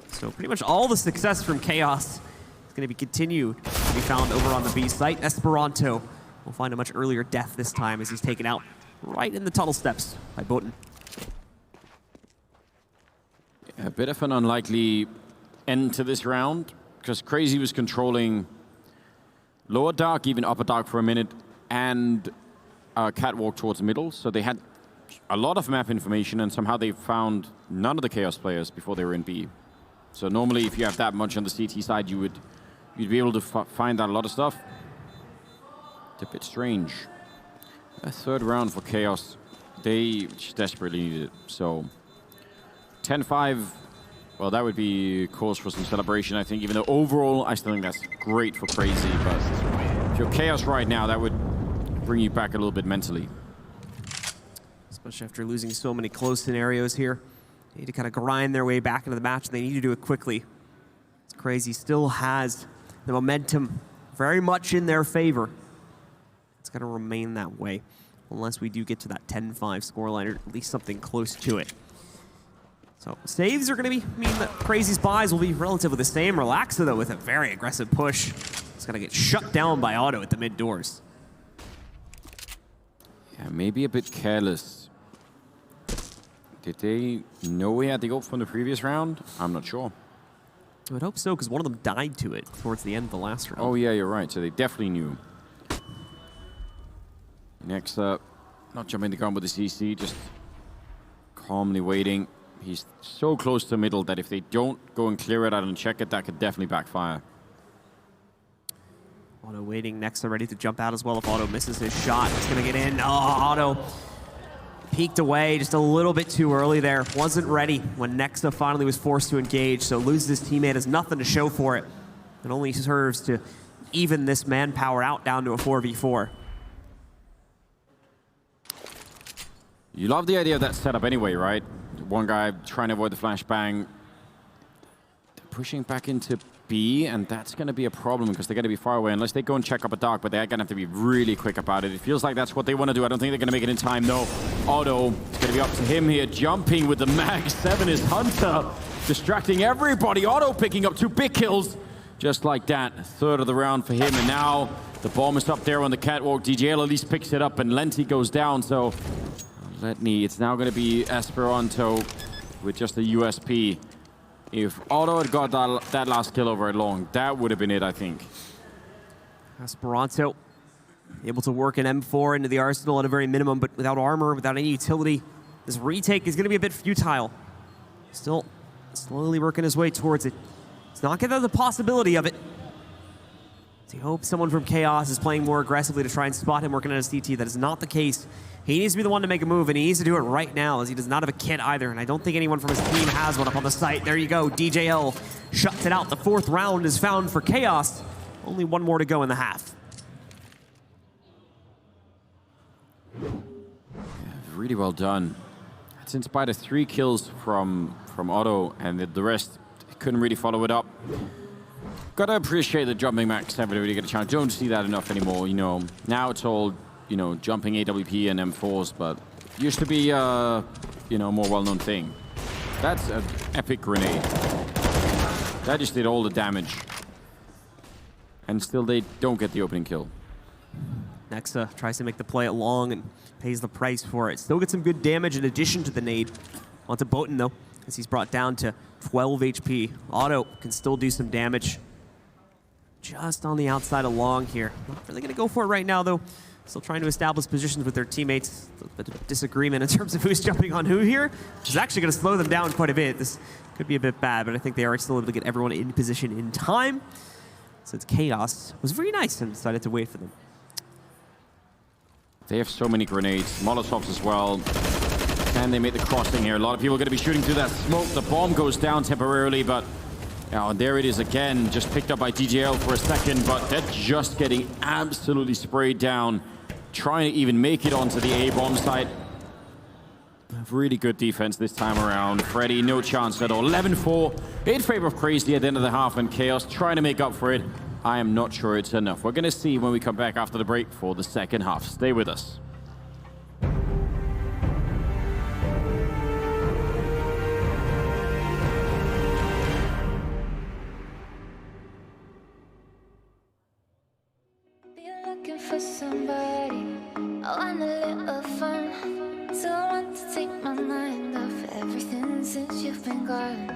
So pretty much all the success from Chaos is going to be continued to be found over on the B site. Esperanto will find a much earlier death this time as he's taken out right in the tunnel steps by Boten. A bit of an unlikely end to this round, because Crazy was controlling lower dark, even upper dark for a minute, and catwalk towards the middle. So they had a lot of map information, and somehow they found none of the Chaos players before they were in B. So normally, if you have that much on the CT side, you'd be able to find out a lot of stuff. It's a bit strange. A third round for Chaos. They just desperately need it. So 10-5, well, that would be cause for some celebration, I think. Even though overall, I still think that's great for Crazy. But if you're Chaos right now, that would bring you back a little bit mentally. Especially after losing so many close scenarios here. They need to kind of grind their way back into the match. They need to do it quickly. It's Crazy still has the momentum very much in their favor. It's going to remain that way unless we do get to that 10-5 scoreline, or at least something close to it. So saves are going to mean that Crazy's buys will be relatively the same. Relaxa, though, with a very aggressive push. It's going to get shut down by Otto at the mid doors. Yeah, maybe a bit careless. Did they know he had the ult from the previous round? I'm not sure. I would hope so, because one of them died to it towards the end of the last round. Oh, yeah, you're right. So they definitely knew. Next up, not jumping the gun with the CC, just calmly waiting. He's so close to the middle that if they don't go and clear it out and check it, that could definitely backfire. Otto waiting, Nexa ready to jump out as well. If Otto misses his shot, it's going to get in. Oh, Otto peeked away just a little bit too early there. Wasn't ready when Nexa finally was forced to engage, so loses his teammate, has nothing to show for it. It only serves to even this manpower out down to a 4v4. You love the idea of that setup anyway, right? One guy trying to avoid the flashbang. They're pushing back into B, and that's going to be a problem because they're going to be far away unless they go and check up a dark, but they're going to have to be really quick about it. It feels like that's what they want to do. I don't think they're going to make it in time, though. Otto, it's going to be up to him here, jumping with the Mag 7 is Hunter, distracting everybody. Otto picking up 2 big kills, just like that. A third of the round for him, and now the bomb is up there on the catwalk. DJL at least picks it up, and Lenti goes down, so it's now going to be Esperanto with just a USP. If Otto had got that last kill over long, that would have been it, I think. Esperanto able to work an M4 into the arsenal at a very minimum, but without armor, without any utility. This retake is going to be a bit futile. Still slowly working his way towards it. It's not getting the possibility of it. So he hopes someone from Chaos is playing more aggressively to try and spot him working at his CT. That is not the case. He needs to be the one to make a move, and he needs to do it right now, as he does not have a kit either, and I don't think anyone from his team has one up on the site. There you go, DJL shuts it out. The 4th round is found for Chaos. Only one more to go in the half. Yeah, really well done. That's in spite of 3 kills from Otto, and the rest couldn't really follow it up. Gotta appreciate the jumping Max 7 to really get a chance. Don't see that enough anymore, you know. Now it's all, you know, jumping AWP and M4s, but used to be, you know, a more well-known thing. That's an epic grenade. That just did all the damage. And still they don't get the opening kill. Nexa tries to make the play along and pays the price for it. Still gets some good damage in addition to the nade. Onto Boten, though, as he's brought down to 12 HP. Otto can still do some damage. Just on the outside of long here. Not really going to go for it right now, though. Still trying to establish positions with their teammates. A bit of disagreement in terms of who's jumping on who here, which is actually going to slow them down quite a bit. This could be a bit bad, but I think they are still able to get everyone in position in time, since Chaos was very nice and decided to wait for them. They have so many grenades, Molotovs as well. And they made the crossing here. A lot of people are going to be shooting through that smoke. The bomb goes down temporarily, but Oh, and there it is again, just picked up by DJL for a second, but they're just getting absolutely sprayed down, trying to even make it onto the A-bomb site. Really good defense this time around. Freddy, no chance at all. 11-4 in favor of Crazy at the end of the half, and Chaos trying to make up for it. I am not sure it's enough. We're going to see when we come back after the break for the second half. Stay with us. For somebody, I want a little fun. So I want to take my mind off everything since you've been gone.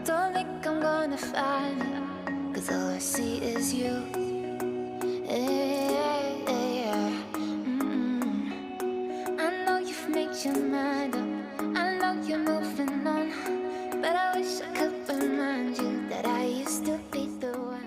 Don't think I'm gonna find it, 'cause all I see is you. I know you've made your mind up, I know you're moving on, but I wish I could remind you that I used to be the one.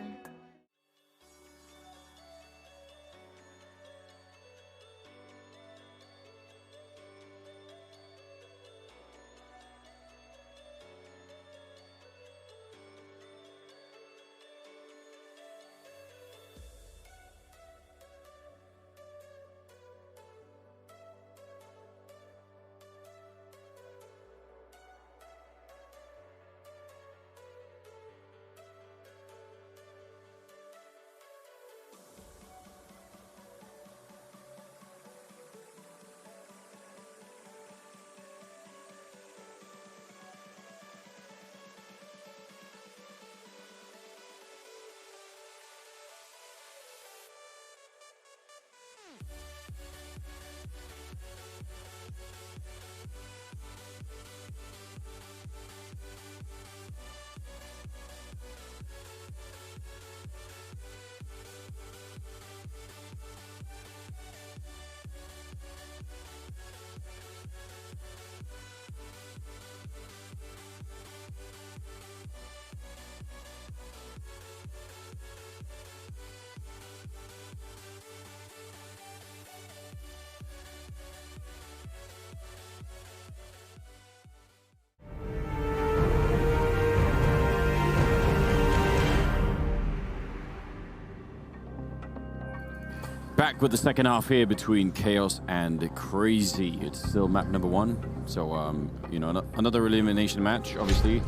Back with the second half here between Chaos and Crazy. It's still map number 1. So, you know, another elimination match, obviously.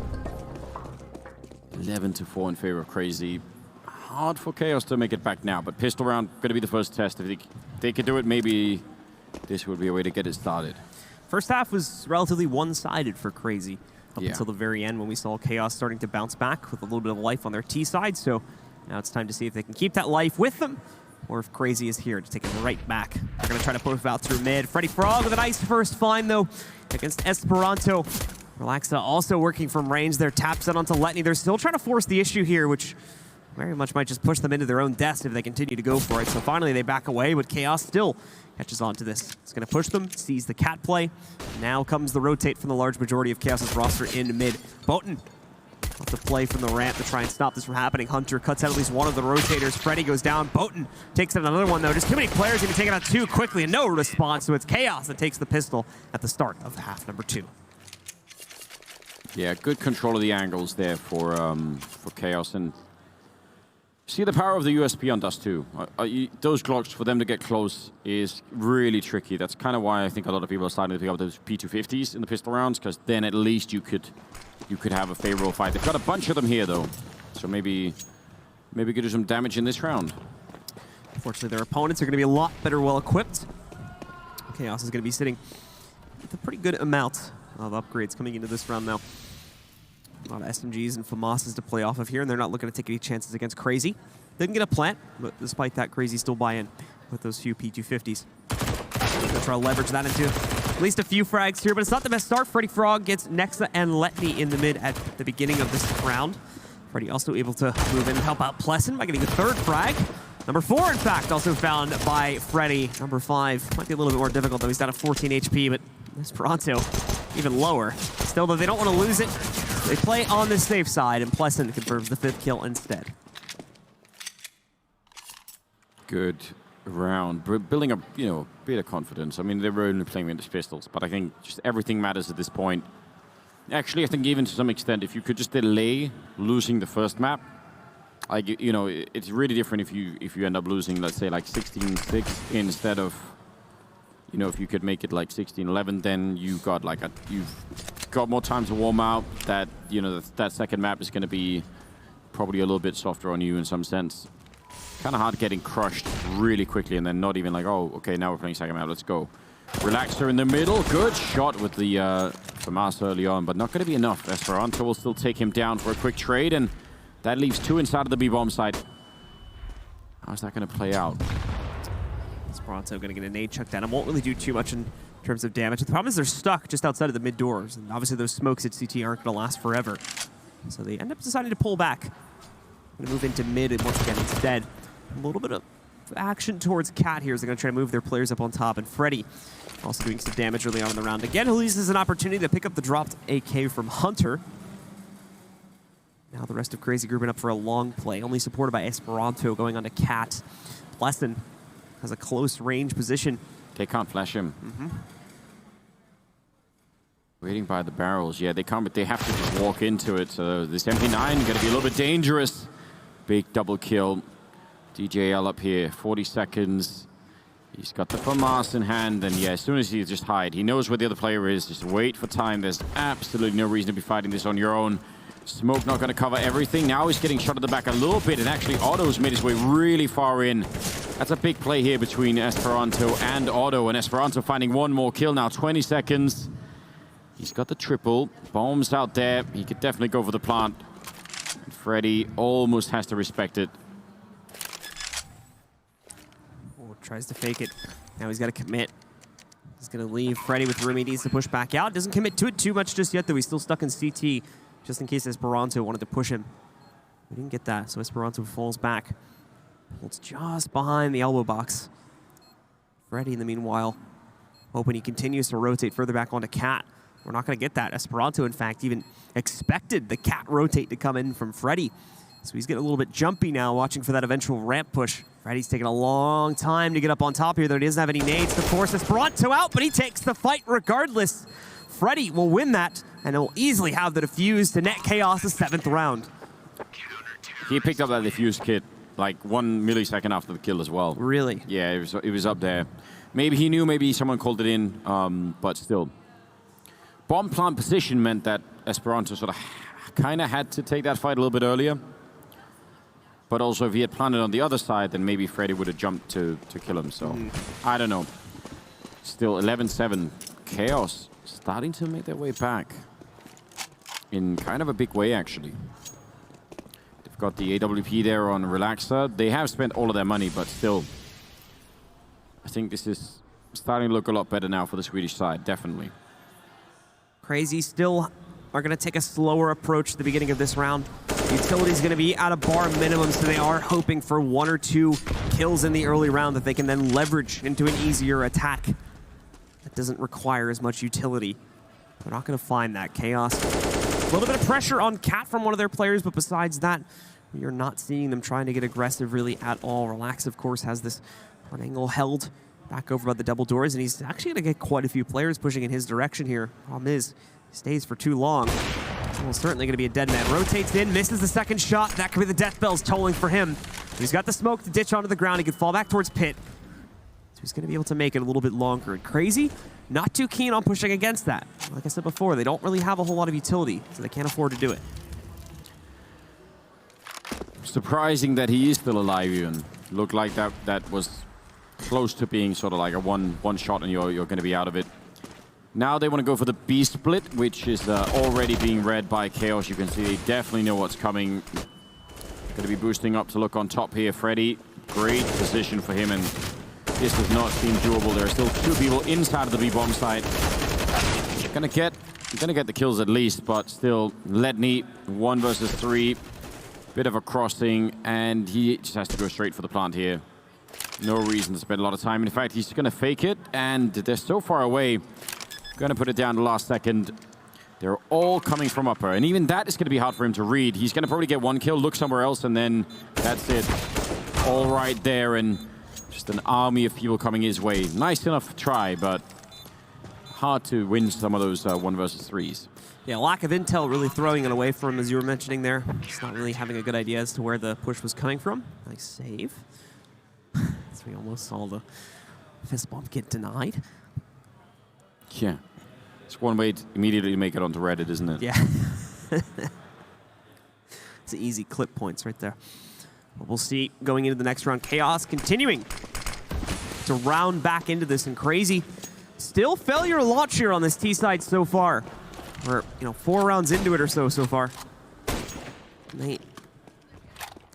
11-4 in favor of Crazy. Hard for Chaos to make it back now, but pistol round going to be the first test. If they could do it, maybe this would be a way to get it started. First half was relatively one-sided for Crazy up until the very end when we saw Chaos starting to bounce back with a little bit of life on their T side. So now it's time to see if they can keep that life with them, or if Crazy is here to take it right back. They're going to try to push out through mid. Freddy Frog with a nice first find, though, against Esperanto. Relaxa also working from range there, taps it onto Letney. They're still trying to force the issue here, which very much might just push them into their own death if they continue to go for it. So finally they back away, but Chaos still catches on to this. It's going to push them, sees the cat play. Now comes the rotate from the large majority of Chaos's roster in mid. Botan to play from the ramp to try and stop this from happening. Hunter cuts out at least one of the rotators. Freddy goes down. Botan takes out another one, though. Just too many players going to be taken out too quickly and no response, so it's Chaos that takes the pistol at the start of half number 2. Yeah, good control of the angles there for Chaos. And see the power of the USP on Dust 2. Those Glocks, for them to get close is really tricky. That's kind of why I think a lot of people are starting to pick up those P250s in the pistol rounds, because then at least you could have a favorable fight. They've got a bunch of them here, though. So maybe we could do some damage in this round. Unfortunately, their opponents are going to be a lot better well-equipped. Chaos is going to be sitting with a pretty good amount of upgrades coming into this round now. A lot of SMGs and FAMASs to play off of here, and they're not looking to take any chances against Crazy. They can get a plant, but despite that, Crazy still buy in with those few P250s. They'll try to leverage that into at least a few frags here, but it's not the best start. Freddy Frog gets Nexa and Letney in the mid at the beginning of this round. Freddy also able to move in and help out Pleasant by getting the third frag. Number 4, in fact, also found by Freddy. Number 5 might be a little bit more difficult, though. He's down to 14 HP, but Esperanto even lower. Still, though, they don't want to lose it. They play on the safe side, and Pleasant confirms the 5th kill instead. Good round. Building up, you know, a bit of confidence. I mean, they were only playing with the pistols, but I think just everything matters at this point. Actually, I think even to some extent, if you could just delay losing the first map, like, you know, it's really different if you end up losing, let's say, like 16-6 instead of, you know, if you could make it like 16-11, then you've got more time to warm out. That, you know, that second map is going to be probably a little bit softer on you in some sense. Kind of hard getting crushed really quickly and then not even like, oh, okay, now we're playing second map, let's go. Relaxer in the middle, good shot with the FAMAS early on, but not going to be enough. Esperanto will still take him down for a quick trade, and that leaves 2 inside of the B-bomb site. How's that going to play out? Esperanto going to get a nade chucked down. It won't really do too much in terms of damage. The problem is they're stuck just outside of the mid doors, and obviously those smokes at CT aren't going to last forever. So they end up deciding to pull back. Going to move into mid and once again instead. A little bit of action towards Cat here as they're going to try to move their players up on top, and Freddy also doing some damage early on in the round. Again, he uses an opportunity to pick up the dropped AK from Hunter. Now the rest of Crazy grouping up for a long play, only supported by Esperanto going on to Cat. Blessin has a close range position. They can't flash him. Waiting by the barrels. Yeah, they can't, but they have to just walk into it. So this MP9 going to be a little bit dangerous. Big double kill. DJL up here, 40 seconds. He's got the FAMAS in hand, and yeah, as soon as he just hide, he knows where the other player is. Just wait for time. There's absolutely no reason to be fighting this on your own. Smoke not going to cover everything. Now he's getting shot at the back a little bit, and actually Otto's made his way really far in. That's a big play here between Esperanto and Otto, and Esperanto finding one more kill now. 20 seconds. He's got the triple. Bombs out there. He could definitely go for the plant. And Freddy almost has to respect it. Tries to fake it. Now he's got to commit. He's going to leave Freddy with room. He needs to push back out. Doesn't commit to it too much just yet, though. He's still stuck in CT, just in case Esperanto wanted to push him. We didn't get that, so Esperanto falls back. Holds just behind the elbow box. Freddy, in the meanwhile, hoping he continues to rotate further back onto Cat. We're not going to get that. Esperanto, in fact, even expected the Cat rotate to come in from Freddy. So he's getting a little bit jumpy now, watching for that eventual ramp push. Freddy's taking a long time to get up on top here, though he doesn't have any nades to force Esperanto out, but he takes the fight regardless. Freddy will win that, and he'll easily have the defuse to net Chaos the 7th round. He picked up that defuse kit like 1 millisecond after the kill as well. Really? Yeah, it was up there. Maybe he knew, maybe someone called it in, but still. Bomb plant position meant that Esperanto sort of kind of had to take that fight a little bit earlier. But also, if he had planted on the other side, then maybe Freddy would have jumped to kill him. So, I don't know. Still 11-7. Chaos starting to make their way back. In kind of a big way, actually. They've got the AWP there on Relaxer. They have spent all of their money, but still. I think this is starting to look a lot better now for the Swedish side, definitely. Crazy still are going to take a slower approach at the beginning of this round. Utility's going to be at a bar minimum, so they are hoping for 1 or 2 kills in the early round that they can then leverage into an easier attack that doesn't require as much utility. They're not going to find that. Chaos. A little bit of pressure on Cat from one of their players, but besides that, we are not seeing them trying to get aggressive really at all. Relax, of course, has this front angle held back over by the double doors, and he's actually going to get quite a few players pushing in his direction here. Problem is, he stays for too long. Well, certainly going to be a dead man. Rotates in, misses the second shot. That could be the death bells tolling for him. He's got the smoke to ditch onto the ground. He could fall back towards Pit. So he's going to be able to make it a little bit longer. And Crazy, not too keen on pushing against that. Like I said before, they don't really have a whole lot of utility, so they can't afford to do it. Surprising that he is still alive even. Looked like that was close to being sort of like a one shot and you're going to be out of it. Now they want to go for the B split, which is already being read by Chaos. You can see they definitely know what's coming. Going to be boosting up to look on top here. Freddy, great position for him, and this does not seem doable. There are still 2 people inside of the B-bomb site. Gonna get the kills at least, but still, Ledney, 1 versus 3. Bit of a crossing, and he just has to go straight for the plant here. No reason to spend a lot of time. In fact, he's gonna fake it, and they're so far away. Gonna put it down the last second. They're all coming from upper, and even that is gonna be hard for him to read. He's gonna probably get 1 kill, look somewhere else, and then that's it. All right there, and just an army of people coming his way. Nice enough try, but hard to win some of those 1 versus 3s. Yeah, lack of intel really throwing it away for him, as you were mentioning there. Just not really having a good idea as to where the push was coming from. Nice save. So we almost saw the fist bump get denied. Yeah. It's one way to immediately make it onto Reddit, isn't it? Yeah. It's easy clip points right there. But we'll see going into the next round. Chaos continuing to round back into this, and Crazy still failure to launch here on this T side so far. We're 4 rounds into it or so far. And they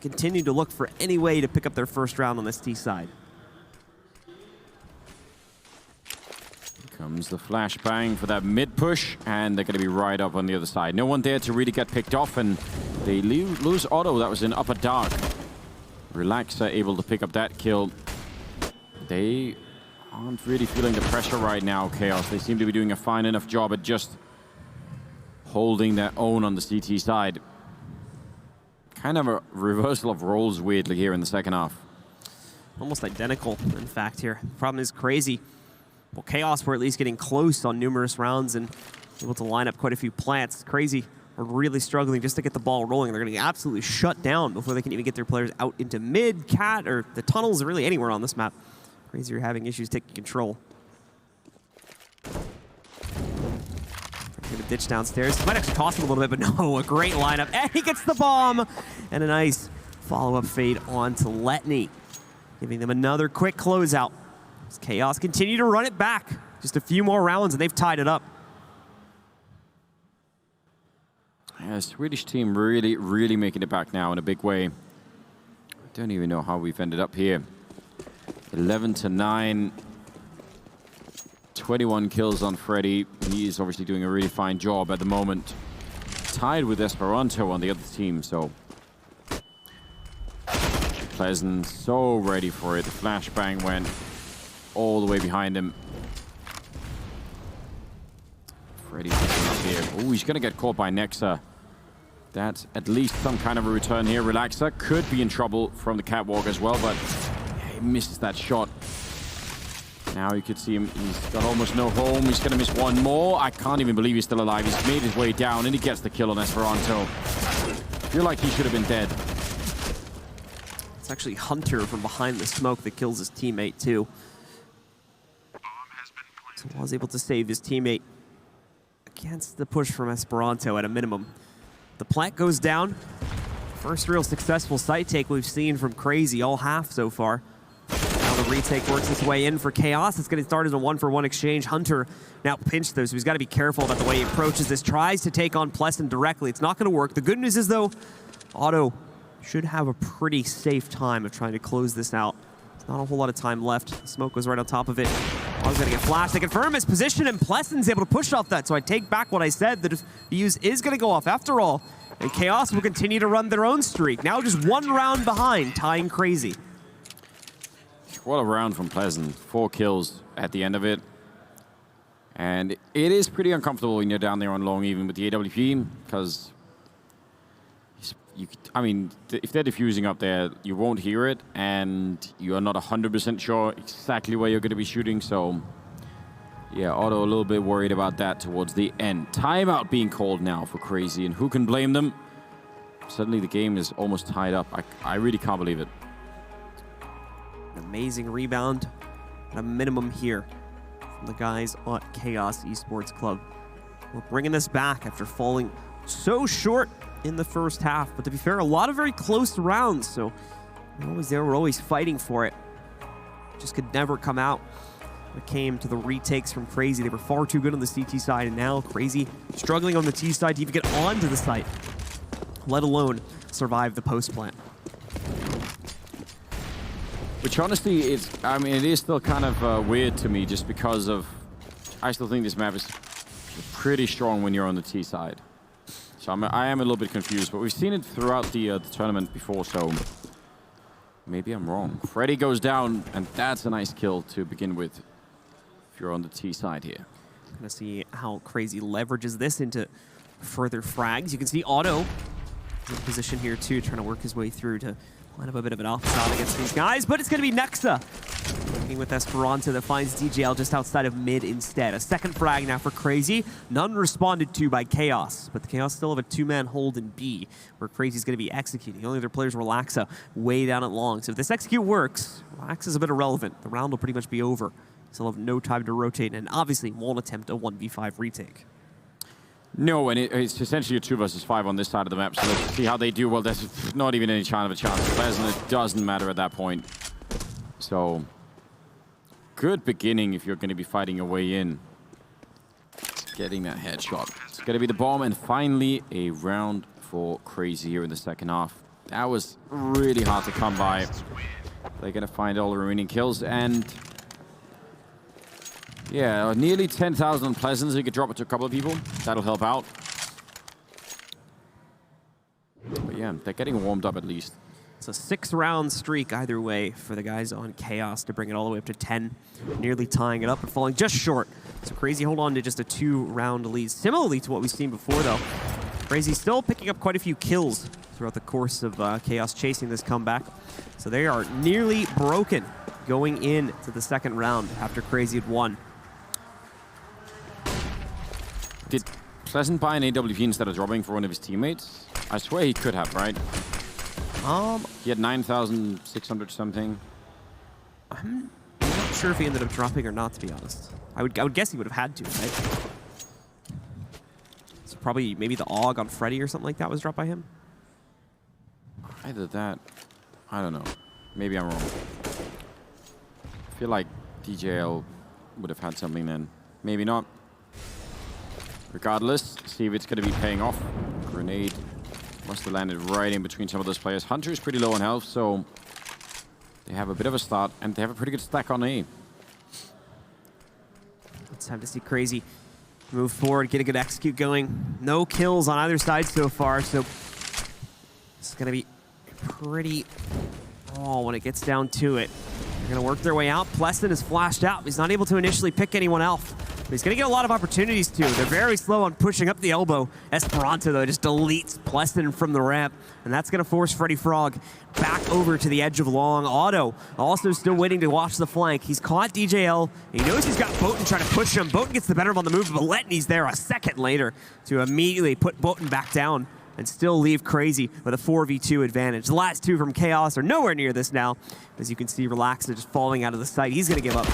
continue to look for any way to pick up their first round on this T side. Here comes the flashbang for that mid push, and they're going to be right up on the other side. No one there to really get picked off, and they lose Otto. That was in upper dark. Relaxer able to pick up that kill. They aren't really feeling the pressure right now, Chaos. They seem to be doing a fine enough job at just holding their own on the CT side. Kind of a reversal of roles, weirdly, here in the second half. Almost identical, in fact, here. The problem is Crazy. Well, Chaos were at least getting close on numerous rounds and able to line up quite a few plants. Crazy are really struggling just to get the ball rolling. They're going to get absolutely shut down before they can even get their players out into mid, cat, or the tunnels, or really anywhere on this map. Crazy are having issues taking control. Gonna ditch downstairs. Might actually cost him a little bit, but no, a great lineup. And he gets the bomb! And a nice follow-up fade onto Letney, giving them another quick closeout. As Chaos continue to run it back. Just a few more rounds, and they've tied it up. Yeah, Swedish team really, really making it back now in a big way. I don't even know how we've ended up here. 11-9. 21 kills on Freddy. He is obviously doing a really fine job at the moment. Tied with Esperanto on the other team, so... Pleasant, so ready for it. The flashbang went all the way behind him. Freddy here. Oh, he's gonna get caught by Nexa. That's at least some kind of a return here. Relaxer could be in trouble from the catwalk as well, but yeah, he misses that shot. Now you could see him, he's got almost no home. He's gonna miss one more. I can't even believe he's still alive. He's made his way down and he gets the kill on Esperanto. I feel like he should have been dead. It's actually Hunter from behind the smoke that kills his teammate too. So was able to save his teammate against the push from Esperanto at a minimum. The plant goes down. First real successful site take we've seen from Crazy all half so far. Now the retake works its way in for Chaos. It's going to start as a 1-for-1 exchange. Hunter now pinched though, so he's got to be careful about the way he approaches this. Tries to take on Pleasant directly. It's not going to work. The good news is though, Otto should have a pretty safe time of trying to close this out. There's not a whole lot of time left. Smoke was right on top of it. Otto's going to get flashed. They confirm his position, and Pleasant's able to push off that. So I take back what I said. The defuse is going to go off after all. And Chaos will continue to run their own streak. Now just 1 round behind, tying Crazy. What a round from Pleasant. 4 kills at the end of it. And it is pretty uncomfortable when you're down there on long, even with the AWP, because I mean, if they're diffusing up there, you won't hear it, and you're not 100% sure exactly where you're going to be shooting. So, yeah, Otto a little bit worried about that towards the end. Timeout being called now for Crazy, and who can blame them? Suddenly the game is almost tied up. I really can't believe it. An amazing rebound at a minimum here from the guys at Chaos Esports Club. We're bringing this back after falling so short in the first half, but to be fair, a lot of very close rounds, so we're always there, we're always fighting for it. Just could never come out when it came to the retakes from Crazy. They were far too good on the CT side, and now Crazy struggling on the T side to even get onto the site, let alone survive the post plant. Which honestly, it is still kind of weird to me, just because of, I still think this map is pretty strong when you're on the T side. So I am a little bit confused, but we've seen it throughout the tournament before, so maybe I'm wrong. Freddy goes down, and that's a nice kill to begin with if you're on the T side here. Gonna see how Crazy leverages this into further frags. You can see Otto in position here too, trying to work his way through to line up a bit of an offshot against these guys, but it's gonna be Nexa Working with Esperanto that finds DJL just outside of mid instead. A second frag now for Crazy. None responded to by Chaos, but the Chaos still have a two-man hold in B, where Crazy's going to be executing. The only other players Relaxa way down at long. So if this execute works, Relax is a bit irrelevant. The round will pretty much be over. Still have no time to rotate, and obviously won't attempt a 1v5 retake. No, and it's essentially a 2 versus 5 on this side of the map, so let's see how they do. Well, there's not even any chance of a chance. Pleasant, it doesn't matter at that point. So, good beginning if you're going to be fighting your way in. Getting that headshot. It's going to be the bomb, and finally a round for Crazy here in the second half. That was really hard to come by. They're going to find all the remaining kills, and yeah, nearly 10,000 on Pleasant, so you could drop it to a couple of people. That'll help out. But yeah, they're getting warmed up at least. It's a 6-round streak either way for the guys on Chaos to bring it all the way up to 10. Nearly tying it up and falling just short. So Crazy hold on to just a 2-round lead. Similarly to what we've seen before though. Crazy still picking up quite a few kills throughout the course of Chaos chasing this comeback. So they are nearly broken going into the second round after Crazy had won. Did Pleasant buy an AWP instead of dropping for one of his teammates? I swear he could have, right? He had 9,600 something. I'm not sure if he ended up dropping or not, to be honest. I would guess he would have had to, right? So probably maybe the AUG on Freddy or something like that was dropped by him? Either that. I don't know. Maybe I'm wrong. I feel like DJL would have had something then. Maybe not. Regardless, see if it's going to be paying off. Grenade must have landed right in between some of those players. Hunter is pretty low on health, so they have a bit of a start, and they have a pretty good stack on A. It's time to see Crazy move forward, get a good execute going. No kills on either side so far, so it's going to be pretty when it gets down to it. They're going to work their way out. Pleasant is flashed out. He's not able to initially pick anyone else. But he's going to get a lot of opportunities, too. They're very slow on pushing up the elbow. Esperanto, though, just deletes Pleasant from the ramp. And that's going to force Freddy Frog back over to the edge of long. Otto also still waiting to watch the flank. He's caught DJL. He knows he's got Boten trying to push him. Boten gets the better of him on the move, but Letney's there a second later to immediately put Boten back down and still leave Crazy with a 4v2 advantage. The last two from Chaos are nowhere near this now. As you can see, Relaxa just falling out of the sight. He's going to give up.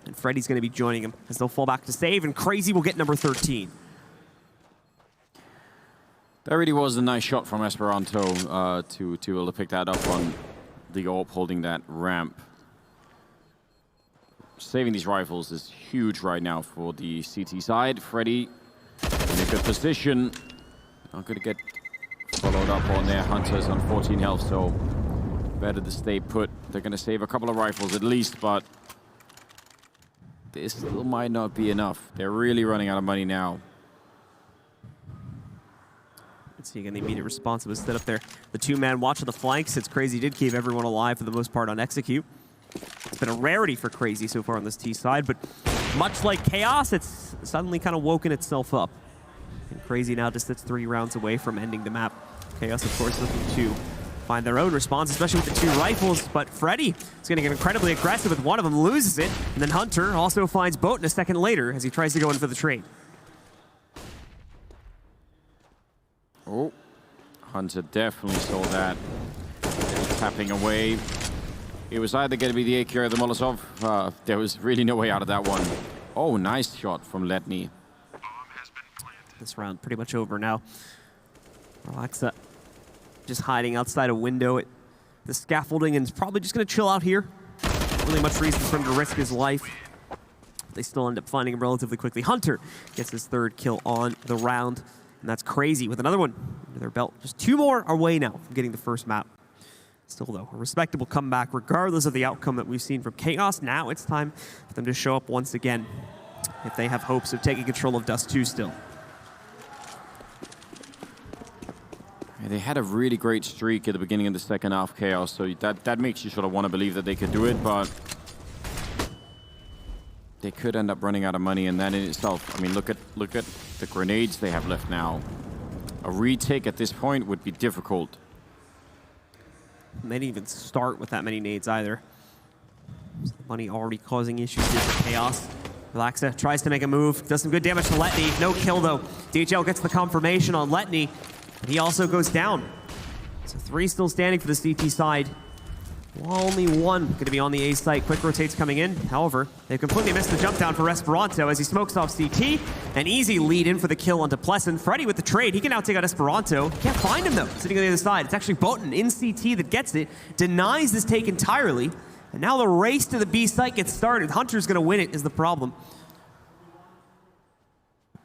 And Freddy's going to be joining him as they'll fall back to save, and Crazy will get number 13. That really was a nice shot from Esperanto to be able to pick that up on the AWP holding that ramp. Saving these rifles is huge right now for the CT side. Freddy in a good position. Not going to get followed up on their Hunters on 14 health, so better to stay put. They're going to save a couple of rifles at least, but this still might not be enough. They're really running out of money now. Let's see again, the immediate response was set up there. The two-man watch of the flanks. It's Crazy did keep everyone alive for the most part on execute. It's been a rarity for Crazy so far on this T side, but much like Chaos, it's suddenly kind of woken itself up. And Crazy now just sits 3 rounds away from ending the map. Chaos, of course, looking to find their own response, especially with the 2 rifles, but Freddy is going to get incredibly aggressive with one of them, loses it, and then Hunter also finds Boten a second later as he tries to go in for the trade. Oh, Hunter definitely saw that. He's tapping away. It was either going to be the AQ or the Molotov. There was really no way out of that one. Oh, nice shot from Letney. This round pretty much over now. Relaxa just hiding outside a window at the scaffolding and is probably just going to chill out here. Not really much reason for him to risk his life. They still end up finding him relatively quickly. Hunter gets his 3rd kill on the round, and that's Crazy with another one under their belt. Just 2 more away now from getting the first map. Still, though, a respectable comeback regardless of the outcome that we've seen from Chaos. Now it's time for them to show up once again if they have hopes of taking control of Dust 2 still. Yeah, they had a really great streak at the beginning of the second half, Chaos, so that makes you sort of want to believe that they could do it, but they could end up running out of money, and that in itself, I mean, look at the grenades they have left now. A retake at this point would be difficult. They didn't even start with that many nades either. Money already causing issues here for Chaos. Relaxa tries to make a move, does some good damage to Letney. No kill though. DHL gets the confirmation on Letney, but he also goes down. So 3 still standing for the CT side. Only 1 going to be on the A site. Quick rotates coming in. However, they've completely missed the jump down for Esperanto as he smokes off CT. An easy lead in for the kill onto Pleasant. Freddy with the trade. He can now take out Esperanto. Can't find him though, sitting on the other side. It's actually Botan in CT that gets it. Denies this take entirely. And now the race to the B site gets started. Hunter's going to win it is the problem.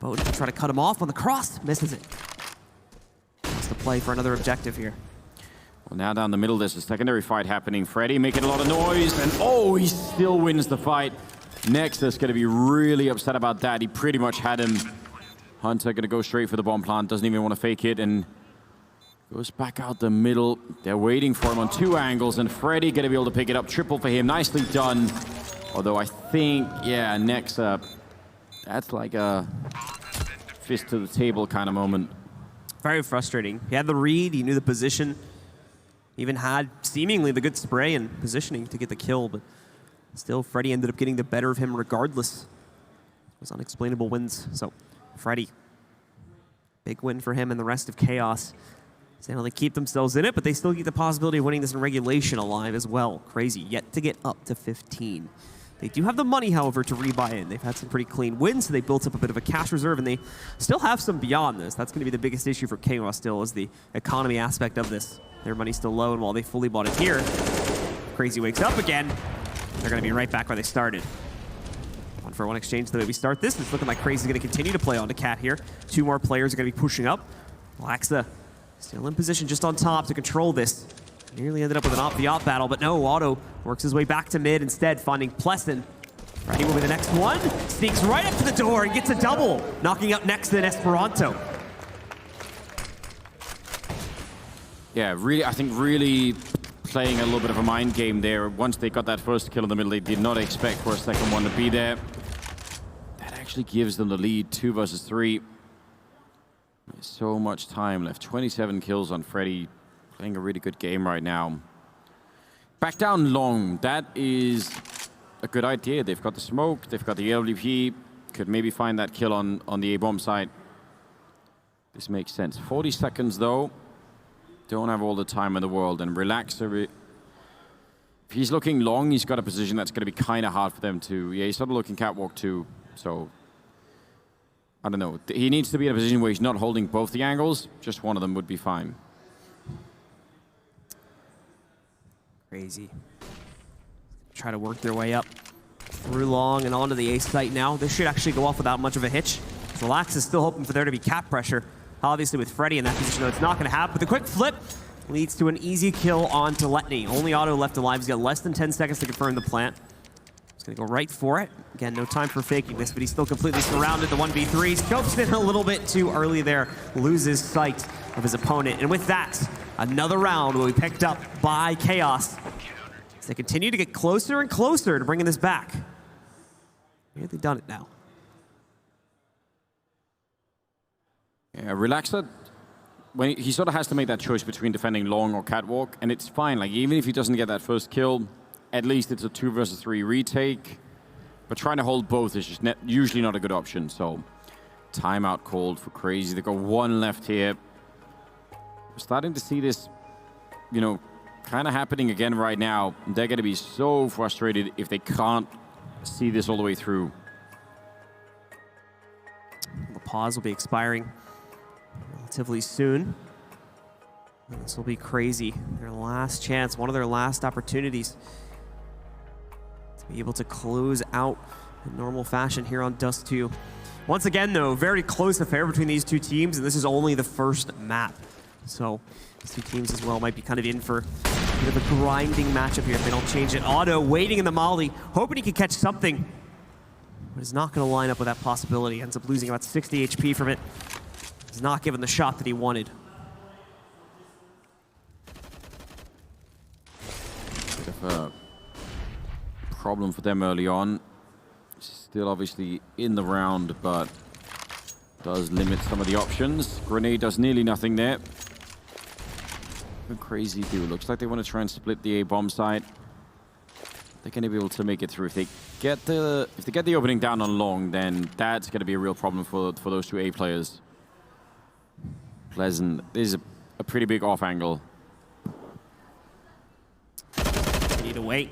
Botan can try to cut him off on the cross. Misses it. Wants to play for another objective here. Well, now down the middle, there's a secondary fight happening. Freddy making a lot of noise, and oh, he still wins the fight. Nexus going to be really upset about that. He pretty much had him. Hunter going to go straight for the bomb plant, doesn't even want to fake it, and goes back out the middle. They're waiting for him on 2 angles, and Freddy going to be able to pick it up. Triple for him, nicely done. Although I think, yeah, Nexa, that's like a fist to the table kind of moment. Very frustrating. He had the read, he knew the position. Even had seemingly the good spray and positioning to get the kill, but still Freddy ended up getting the better of him regardless. It was unexplainable wins. So Freddy, big win for him and the rest of Chaos. They not only keep themselves in it, but they still get the possibility of winning this in regulation alive as well. Crazy, yet to get up to 15. They do have the money, however, to rebuy in. They've had some pretty clean wins, so they built up a bit of a cash reserve, and they still have some beyond this. That's going to be the biggest issue for Chaos still, is the economy aspect of this. Their money's still low, and while they fully bought it here, Crazy wakes up again. They're going to be right back where they started. 1-for-1 exchange the way we start this. It's looking like Crazy's going to continue to play onto Cat here. 2 more players are going to be pushing up. Laxa still in position just on top to control this. Nearly ended up with an op-the-op battle, but no, Otto works his way back to mid instead, finding Pleasant. Freddy will be the next one. Sneaks right up to the door and gets a double, knocking out next to Esperanto. Yeah, really, I think really playing a little bit of a mind game there. Once they got that first kill in the middle, they did not expect for a second one to be there. That actually gives them the lead, 2 versus 3. There's so much time left. 27 kills on Freddy. Playing a really good game right now. Back down long. That is a good idea. They've got the smoke. They've got the LVP. Could maybe find that kill on the A-bomb side. This makes sense. 40 seconds, though. Don't have all the time in the world. And Relaxer, if he's looking long, he's got a position that's going to be kind of hard for them to... Yeah, he's sort of looking catwalk too. So, I don't know. He needs to be in a position where he's not holding both the angles. Just one of them would be fine. Crazy. Try to work their way up through long and onto the A site now. This should actually go off without much of a hitch. Relax is still hoping for there to be cap pressure. Obviously with Freddy in that position, though, it's not going to happen. But the quick flip leads to an easy kill onto Letney. Only Otto left alive. He's got less than 10 seconds to confirm the plant. He's going to go right for it. Again, no time for faking this, but he's still completely surrounded. The 1v3 scopes in a little bit too early there. Loses sight of his opponent. And with that, another round will be picked up by Chaos. As they continue to get closer and closer to bringing this back. Maybe they've done it now. Yeah, Relaxer, when he sort of has to make that choice between defending long or catwalk, and it's fine. Like, even if he doesn't get that first kill, at least it's a 2 versus 3 retake. But trying to hold both is just usually not a good option. So, timeout called for Crazy. They've got 1 left here. We're starting to see this, you know, kind of happening again right now. They're going to be so frustrated if they can't see this all the way through. The pause will be expiring relatively soon. And this will be Crazy. Their last chance, one of their last opportunities to be able to close out in normal fashion here on Dust 2. Once again, though, very close affair between these 2 teams, and this is only the first map. So these 2 teams as well might be kind of in for a bit of a grinding matchup here if they don't change it. Otto waiting in the molly, hoping he can catch something, but is not going to line up with that possibility. Ends up losing about 60 HP from it. He's not given the shot that he wanted. Bit of a problem for them early on. Still obviously in the round, but does limit some of the options. Grenade does nearly nothing there. What Crazy do? Looks like they want to try and split the A-bomb site. they're going to be able to make it through. If they get the opening down on long, then that's going to be a real problem for those two A players. Pleasant. This is a pretty big off angle. Need to wait.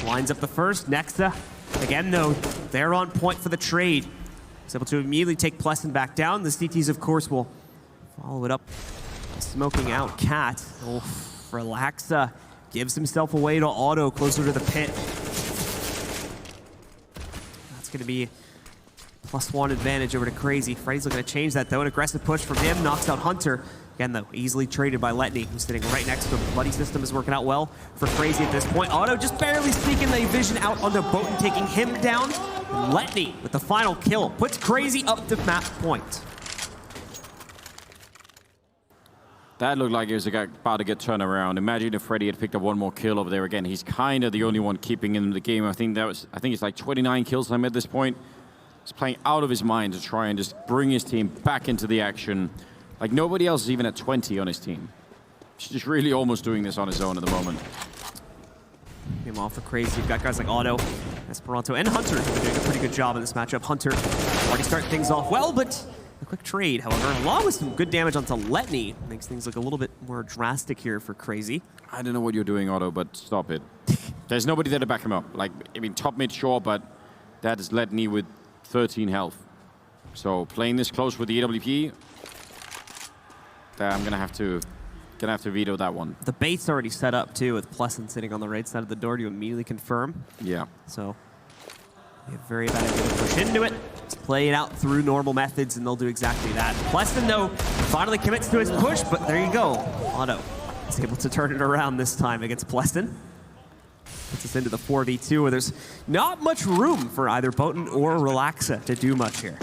Lines up the first. Nexa, again though, they're on point for the trade. He's able to immediately take Pleasant back down. The CTs, of course, will follow it up. Smoking out Cat. Oh, Relaxa gives himself away to Auto closer to the pit. That's going to be +1 advantage over to Crazy. Freddy's looking to change that though. An aggressive push from him knocks out Hunter. Again though, easily traded by Letney, who's sitting right next to him. The buddy system is working out well for Crazy at this point. Auto just barely sneaking the vision out onto Botan, taking him down. Letney with the final kill puts Crazy up to match point. That looked like it was about to get turned around. Imagine if Freddy had picked up one more kill over there again. He's kind of the only one keeping him in the game. I think it's like 29 kills time at this point. He's playing out of his mind to try and just bring his team back into the action. Like nobody else is even at 20 on his team. He's just really almost doing this on his own at the moment. Him off for Crazy. You've got guys like Auto, Esperanto, and Hunter who've been doing a pretty good job in this matchup. Hunter already starting things off well, but a quick trade, however, along with some good damage onto Letney, makes things look a little bit more drastic here for Crazy. I don't know what you're doing, Auto, but stop it. There's nobody there to back him up. Like, I mean, top mid, sure, but that is Letney with 13 health. So playing this close with the EWP, I'm gonna have to veto that one. The bait's already set up too, with Pleasant sitting on the right side of the door to immediately confirm. Yeah. So we have very bad idea to push into it. Let's play it out through normal methods, and they'll do exactly that. Pleasant, though, finally commits to his push, but there you go. Auto is able to turn it around this time against Pleasant. Puts us into the 4v2, where there's not much room for either Botan or Relaxa to do much here.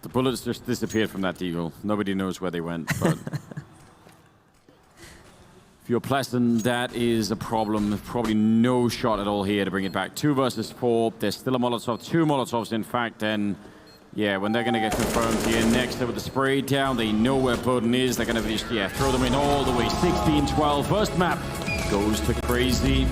The bullets just disappeared from that deagle. Nobody knows where they went, but if you're Pleasant, that is a problem. There's probably no shot at all here to bring it back. 2 versus 4. There's still a Molotov, 2 Molotovs in fact, and yeah, when they're gonna get confirmed here next with the spray down, they know where Botan is. They're gonna just, throw them in all the way. 16-12. First map goes to Crazy.